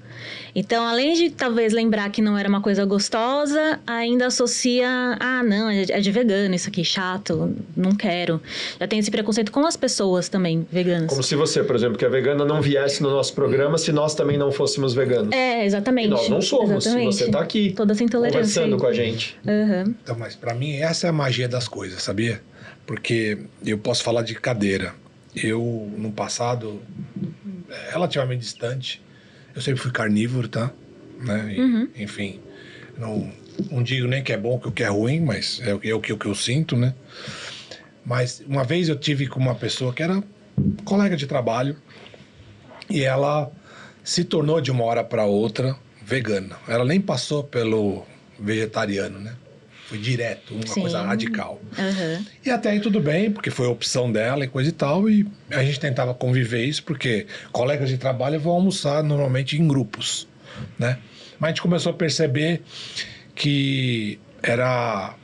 Então, além de, talvez, lembrar que não era uma coisa gostosa, ainda associa... Ah, não, é de vegano isso aqui, chato, não quero. Já tem esse preconceito com as pessoas também, veganas. Como se você, por exemplo, que é vegana, não viesse no nosso programa se nós também não fôssemos veganos. Exatamente. E nós não somos, exatamente. Se você está aqui, toda essa intolerância conversando com a gente. Então, mas para mim, essa é a magia das coisas, sabia? Porque eu posso falar de cadeira. Eu, no passado, relativamente distante, eu sempre fui carnívoro, tá? Né? E, enfim, não digo nem que é bom, que é ruim, mas é o que eu sinto, né? Mas uma vez eu tive com uma pessoa que era colega de trabalho e ela se tornou de uma hora para outra vegana. Ela nem passou pelo vegetariano, né? Foi direto, uma coisa radical. E até aí tudo bem, porque foi a opção dela e coisa e tal, e a gente tentava conviver isso, porque colegas de trabalho vão almoçar normalmente em grupos, né? Mas a gente começou a perceber que era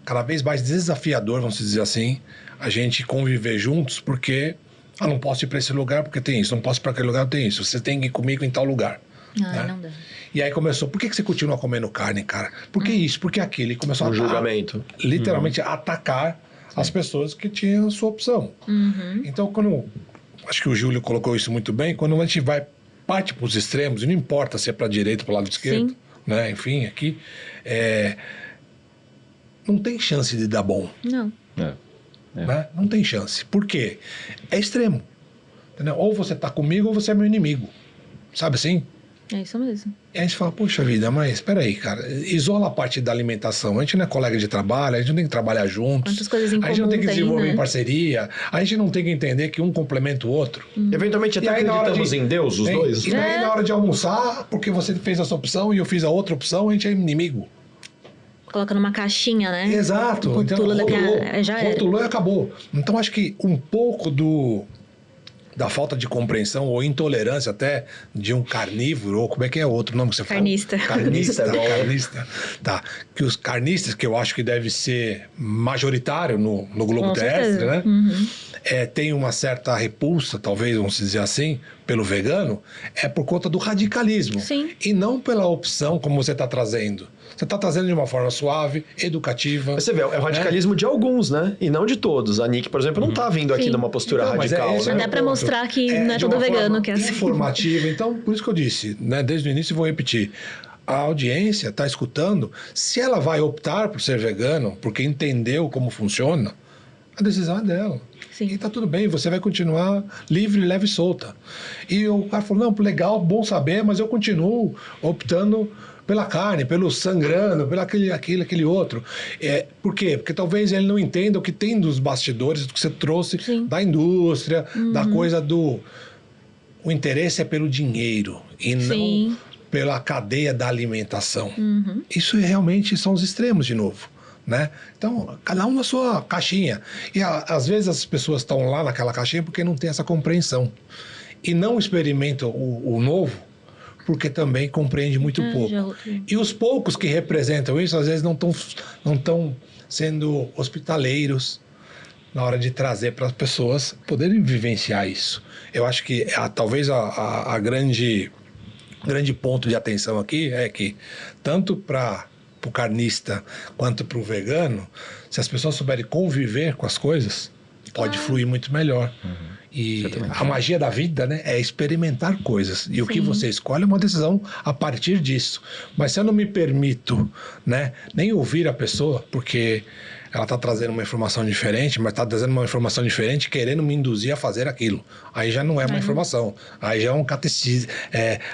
cada vez mais desafiador, vamos dizer assim, a gente conviver juntos, porque não posso ir para esse lugar porque tem isso, não posso ir para aquele lugar, tem isso, você tem que ir comigo em tal lugar. né? Não dá. E aí começou, por que você continua comendo carne, cara? Por que isso? Por que aquilo? E começou Um julgamento. literalmente a atacar as pessoas que tinham a sua opção. Então, acho que o Júlio colocou isso muito bem, quando a gente parte para os extremos, e não importa se é para a direita ou para o lado esquerdo, Sim. né? Enfim, aqui, não tem chance de dar bom. Não. Né? Não tem chance. Por quê? É extremo. Entendeu? Ou você tá comigo ou você é meu inimigo. Sabe assim? É isso mesmo. E a gente fala, poxa vida, mas espera aí, cara, isola a parte da alimentação. A gente não é colega de trabalho, a gente não tem que trabalhar juntos. Quantas coisas em a gente não comum tem que tem, desenvolver né? em parceria. A gente não tem que entender que um complementa o outro. Eventualmente até E aí, na hora acreditamos de- em Deus, os dois. E aí, na hora de almoçar, porque você fez essa opção e eu fiz a outra opção, a gente é inimigo. Coloca numa caixinha, né? Exato. Rotula daqui rotulou, já era. rotulou e acabou. Então, acho que um pouco da falta de compreensão ou intolerância até de um carnívoro, ou como é que é o outro nome que você Carnista. fala? Carnista. Carnista, Carnista. Tá. Que os carnistas, que eu acho que deve ser majoritário no globo Com terrestre, certeza. né? Tem uma certa repulsa, talvez, vamos dizer assim, pelo vegano, é por conta do radicalismo. Sim. E não pela opção como você está trazendo. Você está trazendo de uma forma suave, educativa. Mas você vê, é o radicalismo de alguns, né? E não de todos. A Nick, por exemplo, não tá vindo aqui Sim. numa postura Então, mas radical, esse né? o Dá pra ponto. mostrar que não é de todo uma vegano forma que é assim. informativa. Então, por isso que eu disse, né, desde o início, e vou repetir. A audiência está escutando. Se ela vai optar por ser vegano, porque entendeu como funciona, a decisão é dela. Sim. E tá tudo bem, você vai continuar livre, leve e solta. E o cara falou, não, legal, bom saber, mas eu continuo optando pela carne, pelo sangrando, pelo aquele outro. Por quê? Porque talvez ele não entenda o que tem dos bastidores, do que você trouxe Sim. da indústria, da coisa do... O interesse é pelo dinheiro e Sim. não pela cadeia da alimentação. Isso realmente são os extremos, de novo. Né? Então, cada um na sua caixinha. E às vezes as pessoas estão lá naquela caixinha porque não tem essa compreensão. E não experimentam o novo porque também compreende muito pouco. E os poucos que representam isso, às vezes não estão sendo hospitaleiros na hora de trazer para as pessoas poderem vivenciar isso. Eu acho que talvez a grande ponto de atenção aqui é que tanto para o carnista quanto para o vegano, se as pessoas souberem conviver com as coisas, pode fluir muito melhor. E a magia da vida, né, é experimentar coisas. E o que você escolhe é uma decisão a partir disso. Mas se eu não me permito, né, nem ouvir a pessoa, porque ela está trazendo uma informação diferente, mas está trazendo uma informação diferente querendo me induzir a fazer aquilo. Aí já não é uma informação. Aí já é um catecismo,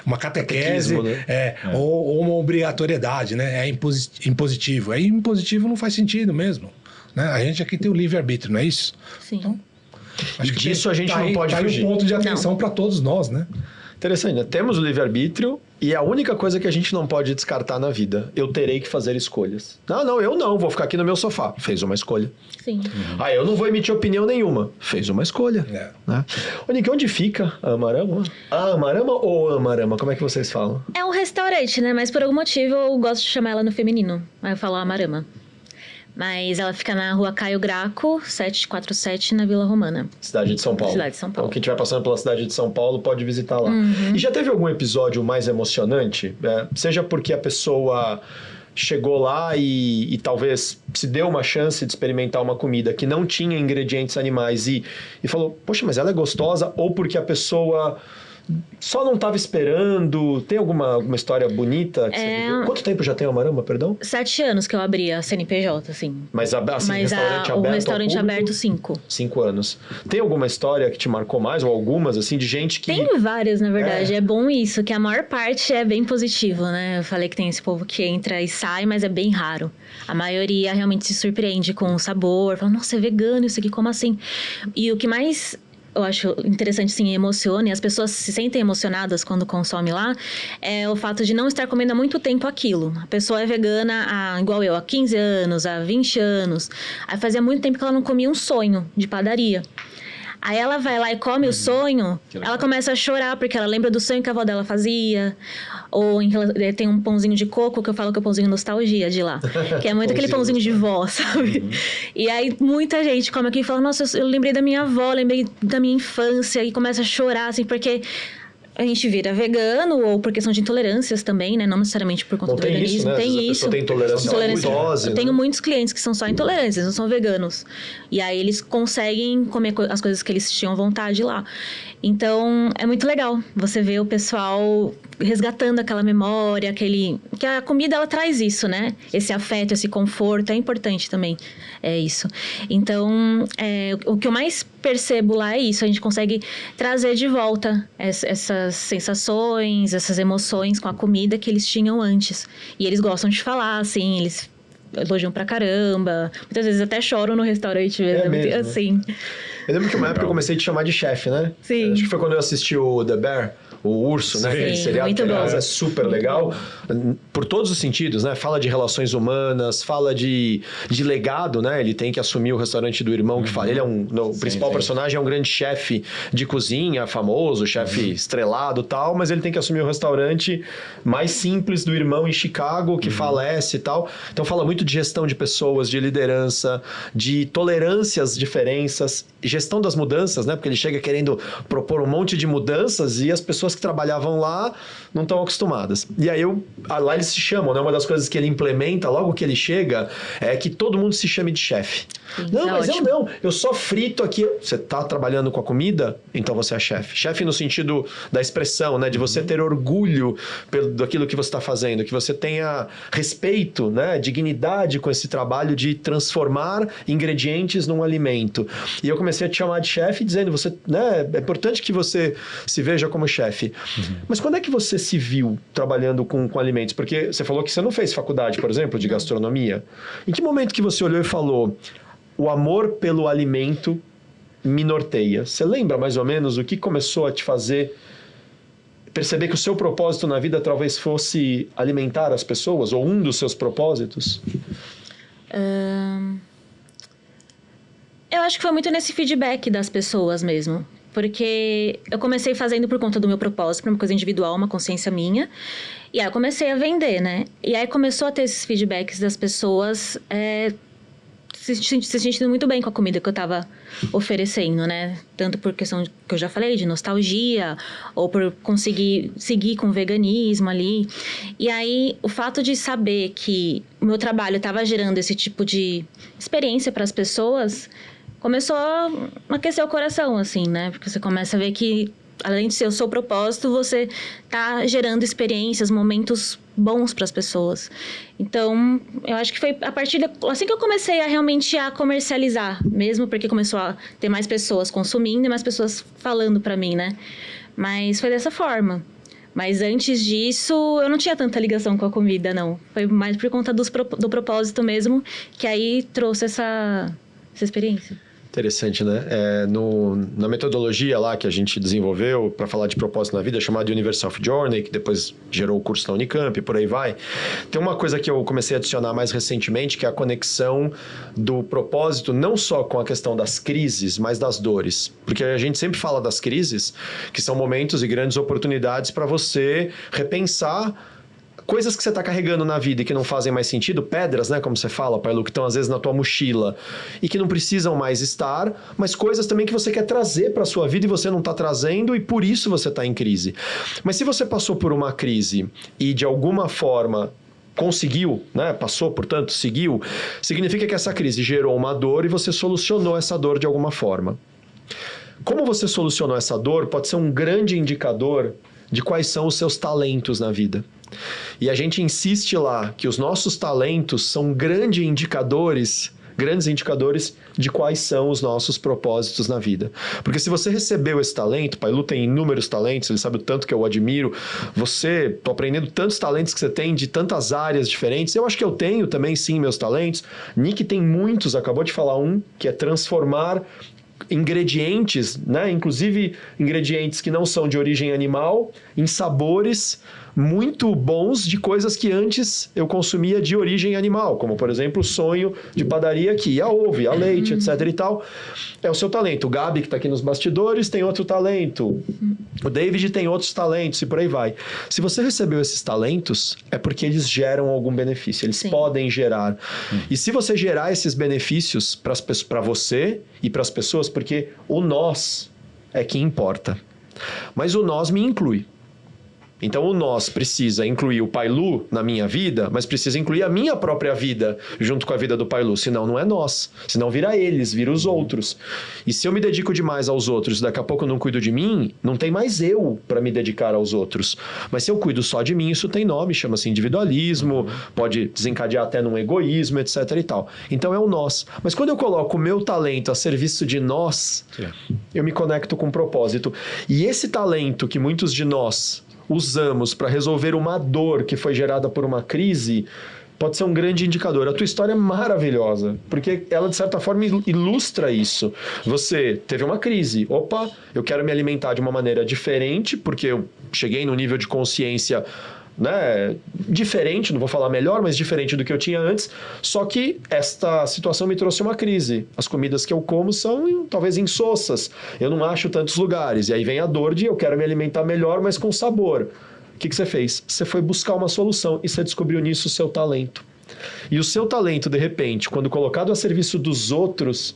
uma catequese, Catequismo, né? ou uma obrigatoriedade, né? É impositivo. Aí impositivo não faz sentido mesmo. Né? A gente aqui tem o livre-arbítrio, não é isso? Sim. Então, E disso a gente não pode tá fugir. aí um ponto de atenção para todos nós, né? Interessante, né? Temos o livre-arbítrio e é a única coisa que a gente não pode descartar na vida. Eu terei que fazer escolhas. Não, eu não, vou ficar aqui no meu sofá. Fez uma escolha. Sim. Eu não vou emitir opinião nenhuma. Fez uma escolha. Né? Ô, Nick, onde fica a Amarama? A Amarama ou Amarama? Como é que vocês falam? É um restaurante, né? Mas por algum motivo eu gosto de chamar ela no feminino. Aí eu falo Amarama. Mas ela fica na rua Caio Graco, 747, na Vila Romana. Cidade de São Paulo. Cidade de São Paulo. Então, quem estiver passando pela cidade de São Paulo pode visitar lá. E já teve algum episódio mais emocionante? Seja porque a pessoa chegou lá e talvez se deu uma chance de experimentar uma comida que não tinha ingredientes animais e falou, poxa, mas ela é gostosa, ou porque a pessoa só não estava esperando. Tem alguma história bonita que você viveu? Quanto tempo já tem a Amarama, perdão? 7 anos que eu abri a CNPJ, assim. Mas assim, Mas restaurante o aberto restaurante ao público? aberto, 5. 5 anos. Tem alguma história que te marcou mais, ou algumas, assim, de gente que... Tem várias, na verdade. É bom isso, que a maior parte é bem positivo, né? Eu falei que tem esse povo que entra e sai, mas é bem raro. A maioria realmente se surpreende com o sabor. Fala, nossa, é vegano isso aqui, como assim? E o que mais... eu acho interessante, sim, emociona, e as pessoas se sentem emocionadas quando consomem lá, é o fato de não estar comendo há muito tempo aquilo. A pessoa é vegana, igual eu, há 15 anos, há 20 anos. Aí fazia muito tempo que ela não comia um sonho de padaria. Aí ela vai lá e come o sonho, ela começa a chorar, porque ela lembra do sonho que a avó dela fazia. Ou tem um pãozinho de coco, que eu falo que é o pãozinho nostalgia de lá. Que é muito aquele pãozinho de vó, sabe? E aí muita gente come aqui e fala, nossa, eu lembrei da minha avó, lembrei da minha infância. E começa a chorar, assim, porque a gente vira vegano ou por questão de intolerâncias também, né? Não necessariamente por conta do tem veganismo. isso, né? Tem Às vezes a isso. pessoa tem intolerância à lactose, Eu tenho muitos clientes que são só intolerantes, não são veganos. E aí eles conseguem comer as coisas que eles tinham vontade lá. Então, é muito legal você ver o pessoal resgatando aquela memória, que a comida, ela traz isso, né? Esse afeto, esse conforto, é importante também, é isso. Então, o que eu mais percebo lá é isso, a gente consegue trazer de volta essas sensações, essas emoções com a comida que eles tinham antes. E eles gostam de falar, assim, eles elogiam pra caramba, muitas vezes até choram no restaurante mesmo, mesmo, assim. Eu lembro que uma época eu comecei a te chamar de chefe, né? Sim. Acho que foi quando eu assisti o The Bear, o Urso, né? Sim, Aquele seriado muito que, aliás, bom. é super legal. Por todos os sentidos, né? Fala de relações humanas, fala de legado, né? Ele tem que assumir o restaurante do irmão que fala. Ele é o principal personagem é um grande chefe de cozinha, famoso, chefe estrelado e tal, mas ele tem que assumir o restaurante mais simples do irmão em Chicago, que falece e tal. Então fala muito de gestão de pessoas, de liderança, de tolerância às diferenças, gestão das mudanças, né? Porque ele chega querendo propor um monte de mudanças e as pessoas que trabalhavam lá não estão acostumadas. E aí lá eles se chamam, né? Uma das coisas que ele implementa logo que ele chega é que todo mundo se chame de chefe. Não, mas ótimo. eu só frito aqui. Você está trabalhando com a comida, então você é chefe. Chefe no sentido da expressão, né? De você ter orgulho daquilo que você está fazendo, que você tenha respeito, né? Dignidade com esse trabalho de transformar ingredientes num alimento. E eu comecei a te chamar de chefe dizendo, né? É importante que você se veja como chefe. Mas quando é que você se viu trabalhando com alimentos? Porque você falou que você não fez faculdade, por exemplo, de gastronomia. Em que momento que você olhou e falou, o amor pelo alimento me norteia? Você lembra mais ou menos o que começou a te fazer perceber que o seu propósito na vida talvez fosse alimentar as pessoas, ou um dos seus propósitos? Eu acho que foi muito nesse feedback das pessoas mesmo. Porque eu comecei fazendo por conta do meu propósito, uma coisa individual, uma consciência minha. E aí eu comecei a vender, né? E aí começou a ter esses feedbacks das pessoas se sentindo muito bem com a comida que eu tava oferecendo, né? Tanto por questão que eu já falei, de nostalgia, ou por conseguir seguir com o veganismo ali. E aí, o fato de saber que o meu trabalho estava gerando esse tipo de experiência para as pessoas, começou a aquecer o coração, assim, né? Porque você começa a ver que, além de ser o seu propósito, você tá gerando experiências, momentos bons para as pessoas. Então, eu acho que foi a partir assim que eu comecei a realmente a comercializar, mesmo porque começou a ter mais pessoas consumindo e mais pessoas falando para mim, né? Mas foi dessa forma. Mas antes disso, eu não tinha tanta ligação com a comida, não. Foi mais por conta do propósito mesmo, que aí trouxe essa experiência. Interessante, né? Na metodologia lá que a gente desenvolveu para falar de propósito na vida, chamada Universal Journey, que depois gerou o curso da Unicamp e por aí vai, tem uma coisa que eu comecei a adicionar mais recentemente, que é a conexão do propósito, não só com a questão das crises, mas das dores. Porque a gente sempre fala das crises, que são momentos e grandes oportunidades para você repensar coisas que você está carregando na vida e que não fazem mais sentido, pedras, né, como você fala, Pailu, que estão às vezes na tua mochila e que não precisam mais estar, mas coisas também que você quer trazer para a sua vida e você não está trazendo e por isso você está em crise. Mas se você passou por uma crise e de alguma forma conseguiu, né, passou, portanto, seguiu, significa que essa crise gerou uma dor e você solucionou essa dor de alguma forma. Como você solucionou essa dor pode ser um grande indicador de quais são os seus talentos na vida. E a gente insiste lá que os nossos talentos são grandes indicadores de quais são os nossos propósitos na vida. Porque se você recebeu esse talento, Pailu tem inúmeros talentos, ele sabe o tanto que eu admiro, tô aprendendo tantos talentos que você tem de tantas áreas diferentes, eu acho que eu tenho também sim meus talentos, Nick tem muitos, acabou de falar um, que é transformar ingredientes, né? Inclusive ingredientes que não são de origem animal, em sabores muito bons de coisas que antes eu consumia de origem animal, como por exemplo o sonho de padaria que ia ovo, ia leite, etc e tal. É o seu talento. O Gabi, que está aqui nos bastidores, tem outro talento. O David tem outros talentos e por aí vai. Se você recebeu esses talentos, é porque eles geram algum benefício. Eles podem gerar. E se você gerar esses benefícios para você e para as pessoas, porque o nós é que importa. Mas o nós me inclui. Então o nós precisa incluir o Pailu na minha vida, mas precisa incluir a minha própria vida junto com a vida do Pailu, senão não é nós, senão vira eles, vira os outros. E se eu me dedico demais aos outros, daqui a pouco eu não cuido de mim, não tem mais eu para me dedicar aos outros. Mas se eu cuido só de mim, isso tem nome, chama-se individualismo, pode desencadear até num egoísmo, etc e tal. Então é o nós. Mas quando eu coloco o meu talento a serviço de nós, eu me conecto com um propósito. E esse talento que muitos de nós usamos para resolver uma dor que foi gerada por uma crise, pode ser um grande indicador. A tua história é maravilhosa, porque ela, de certa forma, ilustra isso. Você teve uma crise. Opa, eu quero me alimentar de uma maneira diferente, porque eu cheguei num nível de consciência, né, diferente, não vou falar melhor, mas diferente do que eu tinha antes, só que esta situação me trouxe uma crise. As comidas que eu como são talvez insossas, eu não acho tantos lugares, e aí vem a dor de eu quero me alimentar melhor, mas com sabor. O que você fez? Você foi buscar uma solução e você descobriu nisso o seu talento. E o seu talento, de repente, quando colocado a serviço dos outros,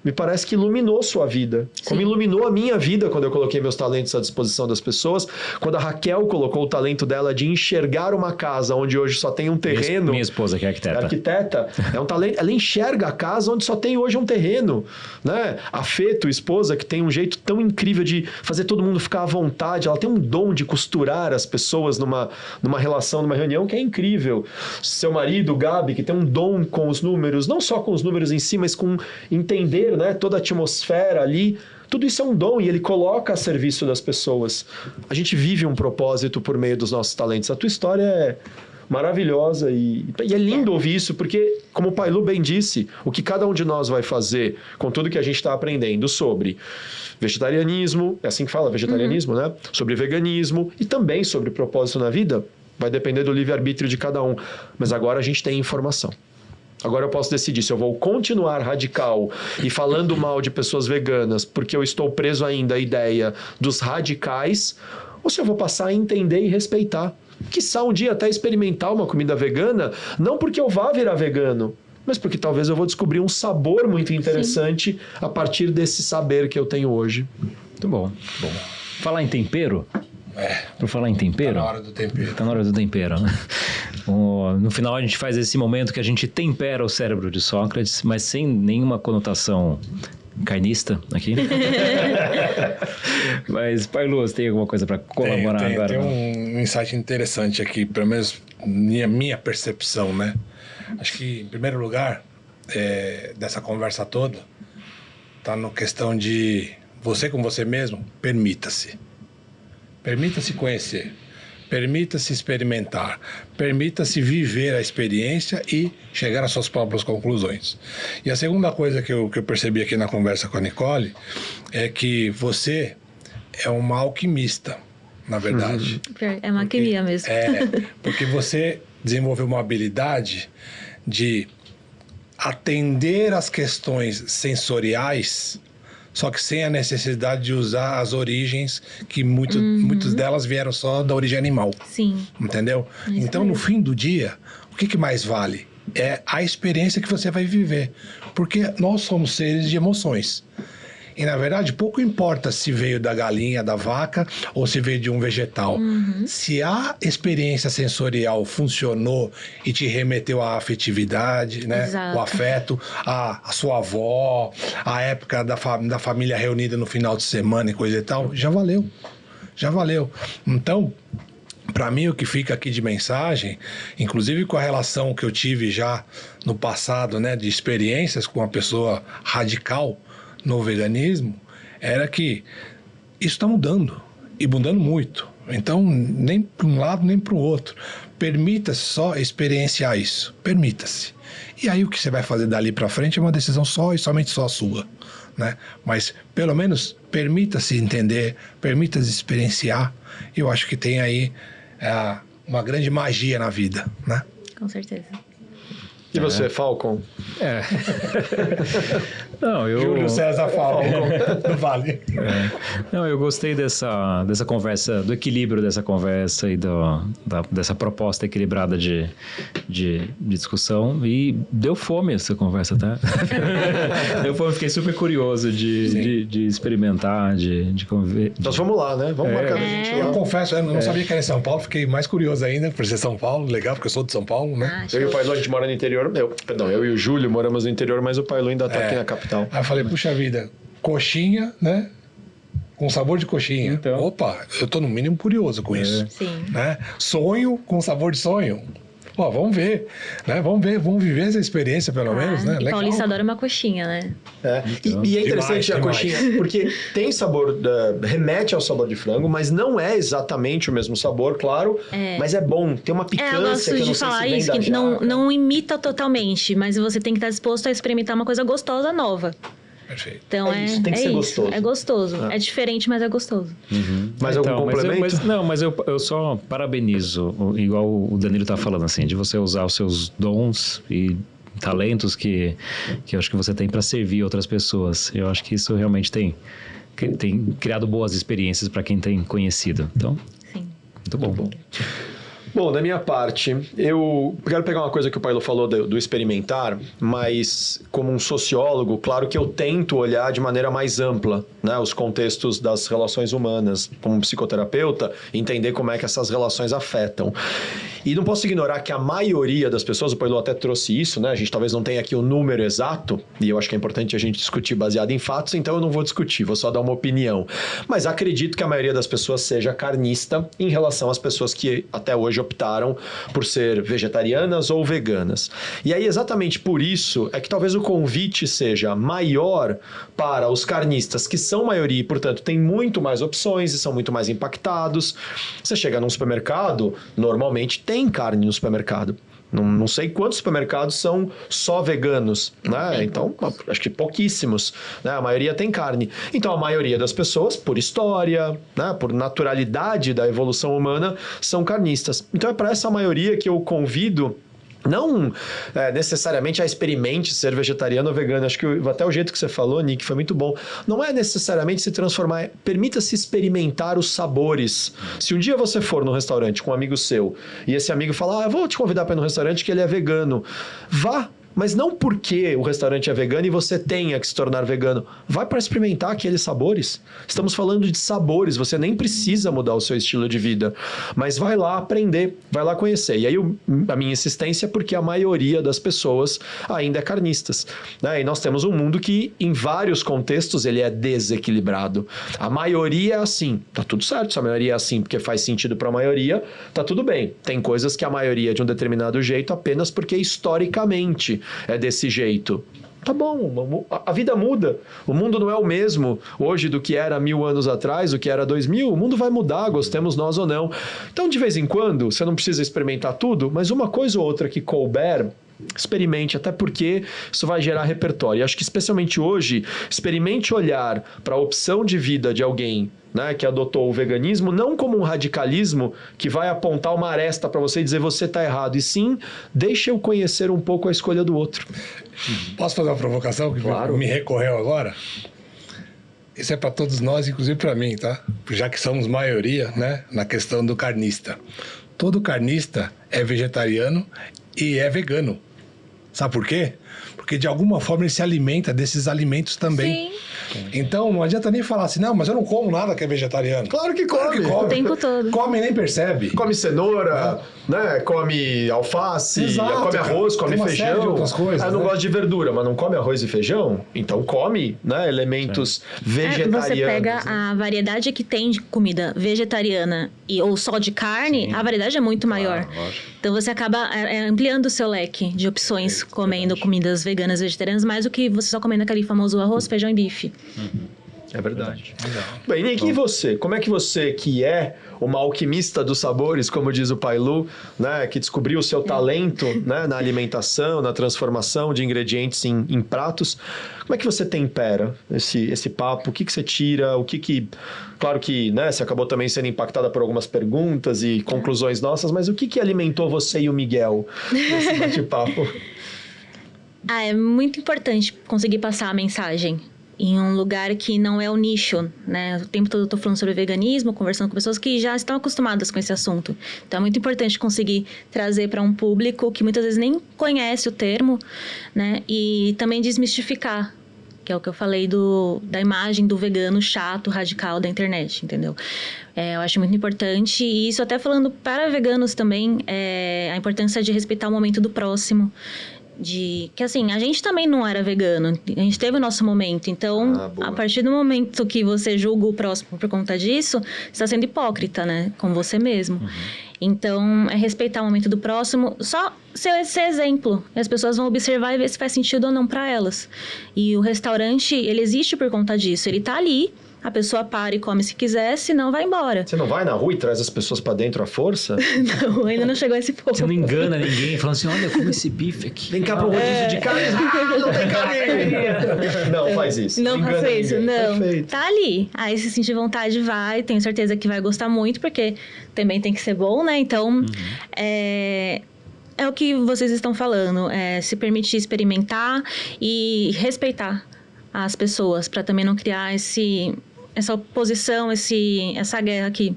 me parece que iluminou sua vida. Sim. Como iluminou a minha vida quando eu coloquei meus talentos à disposição das pessoas. Quando a Raquel colocou o talento dela de enxergar uma casa onde hoje só tem um terreno. Minha esposa que é arquiteta. Arquiteta. É um talento. Ela enxerga a casa onde só tem hoje um terreno. Né? A Fê, tua esposa, que tem um jeito tão incrível de fazer todo mundo ficar à vontade. Ela tem um dom de costurar as pessoas numa relação, numa reunião que é incrível. Seu marido, o Gabi, que tem um dom com os números. Não só com os números em si, mas com entender, né, toda a atmosfera ali, tudo isso é um dom e ele coloca a serviço das pessoas. A gente vive um propósito por meio dos nossos talentos. A tua história é maravilhosa e é lindo ouvir isso, porque, como o Pailu bem disse, o que cada um de nós vai fazer com tudo que a gente está aprendendo sobre vegetarianismo, é assim que fala, vegetarianismo, né? Sobre veganismo e também sobre propósito na vida, vai depender do livre-arbítrio de cada um. Mas agora a gente tem informação. Agora eu posso decidir se eu vou continuar radical e falando mal de pessoas veganas porque eu estou preso ainda à ideia dos radicais, ou se eu vou passar a entender e respeitar. Quiçá um dia até experimentar uma comida vegana, não porque eu vá virar vegano, mas porque talvez eu vou descobrir um sabor muito interessante. Sim. A partir desse saber que eu tenho hoje. Muito bom. Falar em tempero... Por falar em tempero... Tá na hora do tempero. Tá na hora do tempero, né? No final a gente faz esse momento que a gente tempera o cérebro de Sócrates, mas sem nenhuma conotação carnista aqui. Mas, Pailu, você tem alguma coisa para colaborar agora? Tem um insight interessante aqui, pelo menos minha percepção, né? Acho que, em primeiro lugar, dessa conversa toda, tá na questão de você com você mesmo, permita-se. Permita-se conhecer, permita-se experimentar, permita-se viver a experiência e chegar às suas próprias conclusões. E a segunda coisa que eu percebi aqui na conversa com a Nicole é que você é uma alquimista, na verdade. É uma alquimia mesmo. Porque você desenvolveu uma habilidade de atender às questões sensoriais, só que sem a necessidade de usar as origens, que muitas delas vieram só da origem animal. Sim. Entendeu? Então, no fim do dia, o que mais vale? É a experiência que você vai viver. Porque nós somos seres de emoções. E, na verdade, pouco importa se veio da galinha, da vaca, ou se veio de um vegetal. Se a experiência sensorial funcionou e te remeteu à afetividade, né? O afeto, a sua avó, a época da família reunida no final de semana e coisa e tal, já valeu. Já valeu. Então, para mim, o que fica aqui de mensagem, inclusive com a relação que eu tive já no passado, né, de experiências com uma pessoa radical no veganismo, era que isso está mudando, e mudando muito. Então, nem para um lado, nem para o outro. Permita-se só experienciar isso. Permita-se. E aí o que você vai fazer dali para frente é uma decisão só e somente só sua, né? Mas, pelo menos, permita-se entender, permita-se experienciar. Eu acho que tem aí uma grande magia na vida, né? Com certeza. E você, Falcon? Não, Júlio César Falcon, do Vale. Não, eu gostei dessa conversa, do equilíbrio dessa conversa e dessa proposta equilibrada de discussão. E deu fome essa conversa, tá? Deu fome, fiquei super curioso de experimentar, de conviver. Então vamos lá, né? Vamos marcar a gente lá. Eu confesso, eu não sabia que era em São Paulo, fiquei mais curioso ainda por ser São Paulo, legal, porque eu sou de São Paulo, né? Eu e o Pailu, a gente mora no interior. Eu e o Júlio moramos no interior, mas o Pailu ainda tá aqui na capital. Aí eu falei, puxa vida, coxinha, né? Com sabor de coxinha. Então. Opa, eu tô no mínimo curioso com isso. Sim. Né? Sonho com sabor de sonho. Ó, vamos ver, né? Vamos viver essa experiência pelo menos, né? E Legal. paulista adora uma coxinha, né? E é interessante a demais. coxinha, porque tem sabor, remete ao sabor de frango, mas não é exatamente o mesmo sabor, claro, mas é bom, tem uma picância Eu gosto que eu não de sei falar se vem isso, da que não, jaca. não imita totalmente, mas você tem que estar disposto a experimentar uma coisa gostosa nova. Perfeito. Então É isso, tem que ser gostoso. É gostoso. É diferente, mas é gostoso. Mas algum complemento? Mas eu só parabenizo, igual o Danilo tá falando, assim, de você usar os seus dons e talentos que eu acho que você tem para servir outras pessoas. Eu acho que isso realmente tem criado boas experiências para quem tem conhecido. Então, Sim. muito bom. Bom, da minha parte, eu quero pegar uma coisa que o Pailu falou do experimentar, mas como um sociólogo, claro que eu tento olhar de maneira mais ampla, né, os contextos das relações humanas. Como um psicoterapeuta, entender como é que essas relações afetam. E não posso ignorar que a maioria das pessoas, o Pailu até trouxe isso, né, a gente talvez não tenha aqui o número exato, e eu acho que é importante a gente discutir baseado em fatos, então eu não vou discutir, vou só dar uma opinião. Mas acredito que a maioria das pessoas seja carnista em relação às pessoas que até hoje optaram por ser vegetarianas ou veganas. E aí, exatamente por isso, é que talvez o convite seja maior para os carnistas, que são maioria e, portanto, têm muito mais opções e são muito mais impactados. Você chega num supermercado, normalmente tem carne no supermercado. Não sei quantos supermercados são só veganos, né? Então, acho que pouquíssimos, né? A maioria tem carne. Então, a maioria das pessoas, por história, né? Por naturalidade da evolução humana, são carnistas. Então, é para essa maioria que eu convido. Não necessariamente experimente ser vegetariano ou vegano. Acho que até o jeito que você falou, Nick, foi muito bom. Não é necessariamente se transformar, permita-se experimentar os sabores. Se um dia você for num restaurante com um amigo seu e esse amigo falar, eu vou te convidar para ir num restaurante que ele é vegano, vá. Mas não porque o restaurante é vegano e você tenha que se tornar vegano. Vai para experimentar aqueles sabores. Estamos falando de sabores, você nem precisa mudar o seu estilo de vida. Mas vai lá aprender, vai lá conhecer. E aí a minha insistência é porque a maioria das pessoas ainda é carnistas, né? E nós temos um mundo que, em vários contextos, ele é desequilibrado. A maioria é assim. Tá tudo certo, se a maioria é assim porque faz sentido para a maioria, tá tudo bem. Tem coisas que a maioria é de um determinado jeito apenas porque historicamente é desse jeito. Tá bom, a vida muda. O mundo não é o mesmo hoje do que era 1000 anos atrás, do que era 2000. O mundo vai mudar, gostemos nós ou não. Então, de vez em quando, você não precisa experimentar tudo, mas uma coisa ou outra que couber, experimente, até porque isso vai gerar repertório. E acho que especialmente hoje, experimente olhar para a opção de vida de alguém, né, que adotou o veganismo, não como um radicalismo que vai apontar uma aresta para você e dizer você está errado, e sim, deixa eu conhecer um pouco a escolha do outro. Posso fazer uma provocação que Claro. me recorreu agora? Isso é para todos nós, inclusive para mim, tá? Já que somos maioria, né, na questão do carnista. Todo carnista é vegetariano e é vegano. Sabe por quê? Porque de alguma forma ele se alimenta desses alimentos também. Sim. Então não adianta nem falar assim, não, mas eu não como nada que é vegetariano. Claro que come. O tempo todo. Come e nem percebe. Come cenoura, né? Come alface, Exato, come arroz, cara. come Tem uma série feijão. de outras coisas, Eu não né? gosto de verdura, mas não come arroz e feijão? Então come, né? Elementos vegetarianos. Você pega né? a variedade que tem de comida vegetariana ou só de carne, a variedade é muito maior. Então você acaba ampliando o seu leque de opções comendo comidas veganas, vegetarianas, mais do que você só comendo aquele famoso arroz, feijão e bife. É verdade. Bem, Nick, e você? Como é que você, que é uma alquimista dos sabores, como diz o Pailu, né, que descobriu o seu talento, né, na alimentação, na transformação de ingredientes em pratos, como é que você tempera esse papo? O que você tira? O que... Claro que, né, você acabou também sendo impactada por algumas perguntas e conclusões nossas, mas o que alimentou você e o Miguel nesse bate-papo? É muito importante conseguir passar a mensagem em um lugar que não é o nicho, né? O tempo todo eu tô falando sobre veganismo, conversando com pessoas que já estão acostumadas com esse assunto. Então, é muito importante conseguir trazer para um público que muitas vezes nem conhece o termo, né? E também desmistificar, que é o que eu falei da imagem do vegano chato, radical da internet, entendeu? Eu acho muito importante, e isso até falando para veganos também, a importância de respeitar o momento do próximo, que assim, a gente também não era vegano, a gente teve o nosso momento, então a partir do momento que você julga o próximo por conta disso, você está sendo hipócrita, né, com você mesmo. Então, é respeitar o momento do próximo, só ser esse exemplo, e as pessoas vão observar e ver se faz sentido ou não para elas. E o restaurante, ele existe por conta disso, ele tá ali, a pessoa para e come se quiser, senão vai embora. Você não vai na rua e traz as pessoas pra dentro à força? Não, ainda não chegou a esse ponto. Você não engana ninguém falando assim, olha, eu como esse bife aqui. Vem cá pro rodízio de carne. Não tem carne. Não faz isso. Não faça isso, ninguém. não. Perfeito. Tá ali. Aí se sentir vontade, vai. Tenho certeza que vai gostar muito, porque também tem que ser bom, né? Então, é o que vocês estão falando. Se permitir experimentar e respeitar as pessoas, para também não criar essa oposição, essa guerra aqui.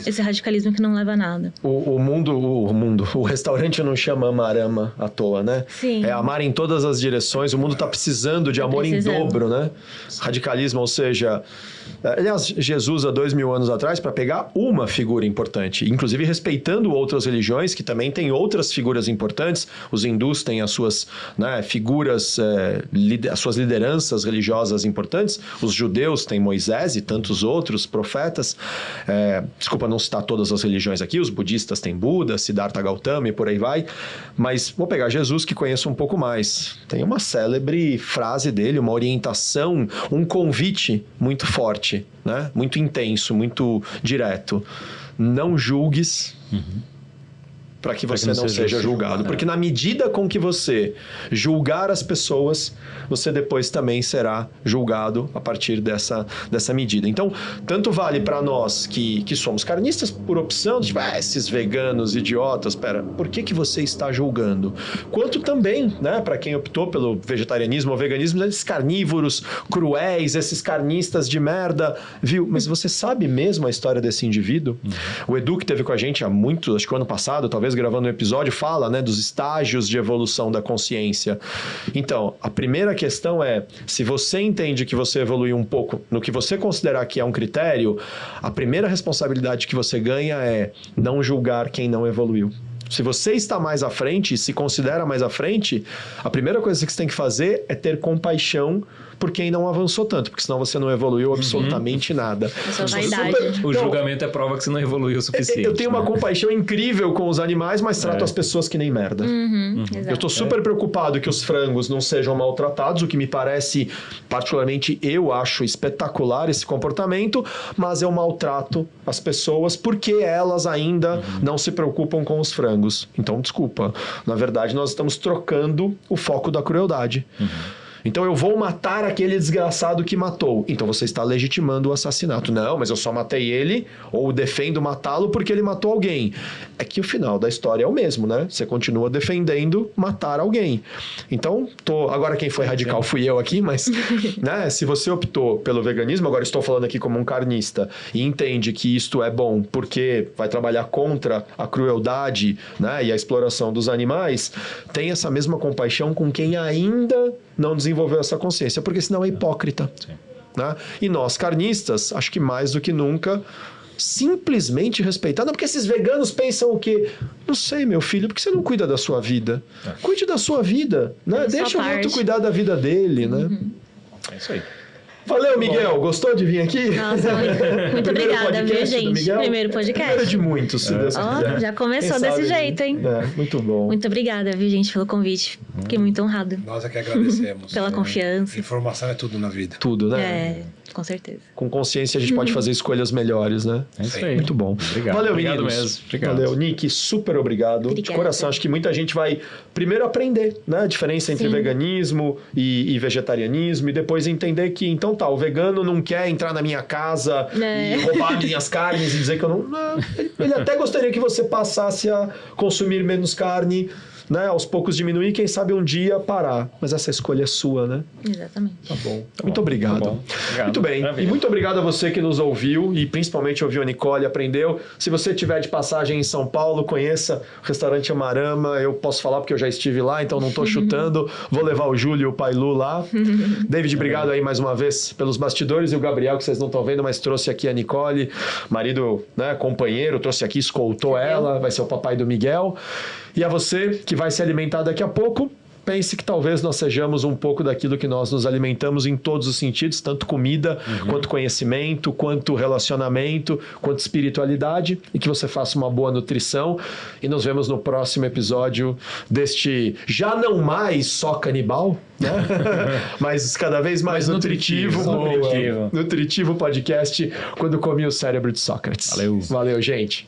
Esse radicalismo que não leva a nada. O restaurante não chama Amarama à toa, né? Sim. É amar em todas as direções. O mundo tá precisando de amor em dobro, né? Radicalismo, ou seja... Aliás, Jesus, há 2000 anos atrás, para pegar uma figura importante, inclusive respeitando outras religiões, que também têm outras figuras importantes, os hindus têm as suas figuras, as suas lideranças religiosas importantes, os judeus têm Moisés e tantos outros profetas, desculpa não citar todas as religiões aqui, os budistas têm Buda, Siddhartha Gautama e por aí vai, mas vou pegar Jesus, que conheço um pouco mais. Tem uma célebre frase dele, uma orientação, um convite muito forte, né? Muito intenso, muito direto. Não julgues para que você não seja julgado. Porque na medida com que você julgar as pessoas, você depois também será julgado a partir dessa medida. Então, tanto vale para nós que somos carnistas por opção, tipo, esses veganos idiotas, por que você está julgando? Quanto também, né, para quem optou pelo vegetarianismo ou veganismo, esses carnívoros cruéis, esses carnistas de merda, viu? Mas você sabe mesmo a história desse indivíduo? O Edu, que teve com a gente há muito, acho que o ano passado, talvez gravando um episódio, fala, né, dos estágios de evolução da consciência. Então, a primeira questão é, se você entende que você evoluiu um pouco no que você considerar que é um critério, a primeira responsabilidade que você ganha é não julgar quem não evoluiu. Se você está mais à frente, se considera mais à frente, a primeira coisa que você tem que fazer é ter compaixão por quem não avançou tanto, porque senão você não evoluiu absolutamente nada. Essa vaidade. O julgamento é prova que você não evoluiu o suficiente. Eu tenho uma compaixão incrível com os animais, mas trato as pessoas que nem merda. Eu estou super preocupado que os frangos não sejam maltratados, o que me parece, particularmente, eu acho espetacular esse comportamento, mas eu maltrato as pessoas porque elas ainda não se preocupam com os frangos. Então, desculpa. Na verdade, nós estamos trocando o foco da crueldade. Então eu vou matar aquele desgraçado que matou. Então você está legitimando o assassinato. Não, mas eu só matei ele ou defendo matá-lo porque ele matou alguém. É que o final da história é o mesmo, né? Você continua defendendo matar alguém. Então, agora quem foi radical fui eu aqui, mas né, se você optou pelo veganismo, agora estou falando aqui como um carnista, e entende que isto é bom porque vai trabalhar contra a crueldade, né, e a exploração dos animais, tem essa mesma compaixão com quem ainda não desenvolveu essa consciência, porque senão é hipócrita. Né? E nós, carnistas, acho que mais do que nunca, simplesmente respeitar. Não, porque esses veganos pensam o quê? Não sei, meu filho, porque você não cuida da sua vida? Cuide da sua vida, né? Deixa o outro cuidar da vida dele, né? É isso aí. Valeu, Miguel. Gostou de vir aqui? Nossa, muito obrigada, viu, gente? Primeiro podcast. Primeiro de muitos, se Deus quiser. Já começou desse jeito, hein? Muito bom. Muito obrigada, viu, gente, pelo convite. Fiquei muito honrado. Nós é que agradecemos. Pela confiança. Informação é tudo na vida. Tudo, né? Com certeza. Com consciência a gente pode fazer escolhas melhores, né? É isso aí. Muito bom. Obrigado. Valeu, obrigado meninos. mesmo. Obrigado. Valeu, Nick. Super obrigado. Obrigada. De coração. Acho que muita gente vai primeiro aprender, né? A diferença entre veganismo e vegetarianismo, e depois entender que, então tá, o vegano não quer entrar na minha casa e roubar minhas carnes e dizer que eu não... Ele até gostaria que você passasse a consumir menos carne, né, aos poucos diminuir, quem sabe um dia parar. Mas essa escolha é sua, né? Exatamente. Tá bom. Muito obrigado. Tá bom. Obrigado. Muito bem. Maravilha. E muito obrigado a você que nos ouviu e principalmente ouviu a Nicole, aprendeu. Se você tiver de passagem em São Paulo, conheça o restaurante Amarama. Eu posso falar porque eu já estive lá, então não tô chutando. Vou levar o Júlio e o Pailu lá. David, obrigado aí mais uma vez pelos bastidores e o Gabriel, que vocês não estão vendo, mas trouxe aqui a Nicole, marido, né, companheiro, trouxe aqui, escoltou ela, vai ser o papai do Miguel. E a você que vai se alimentar daqui a pouco, pense que talvez nós sejamos um pouco daquilo que nós nos alimentamos em todos os sentidos, tanto comida, quanto conhecimento, quanto relacionamento, quanto espiritualidade, e que você faça uma boa nutrição. E nos vemos no próximo episódio deste já não mais só canibal, né? Mas cada vez mais nutritivo. Nutritivo Nutritivo podcast, quando comi o cérebro de Sócrates. Valeu. Valeu, gente.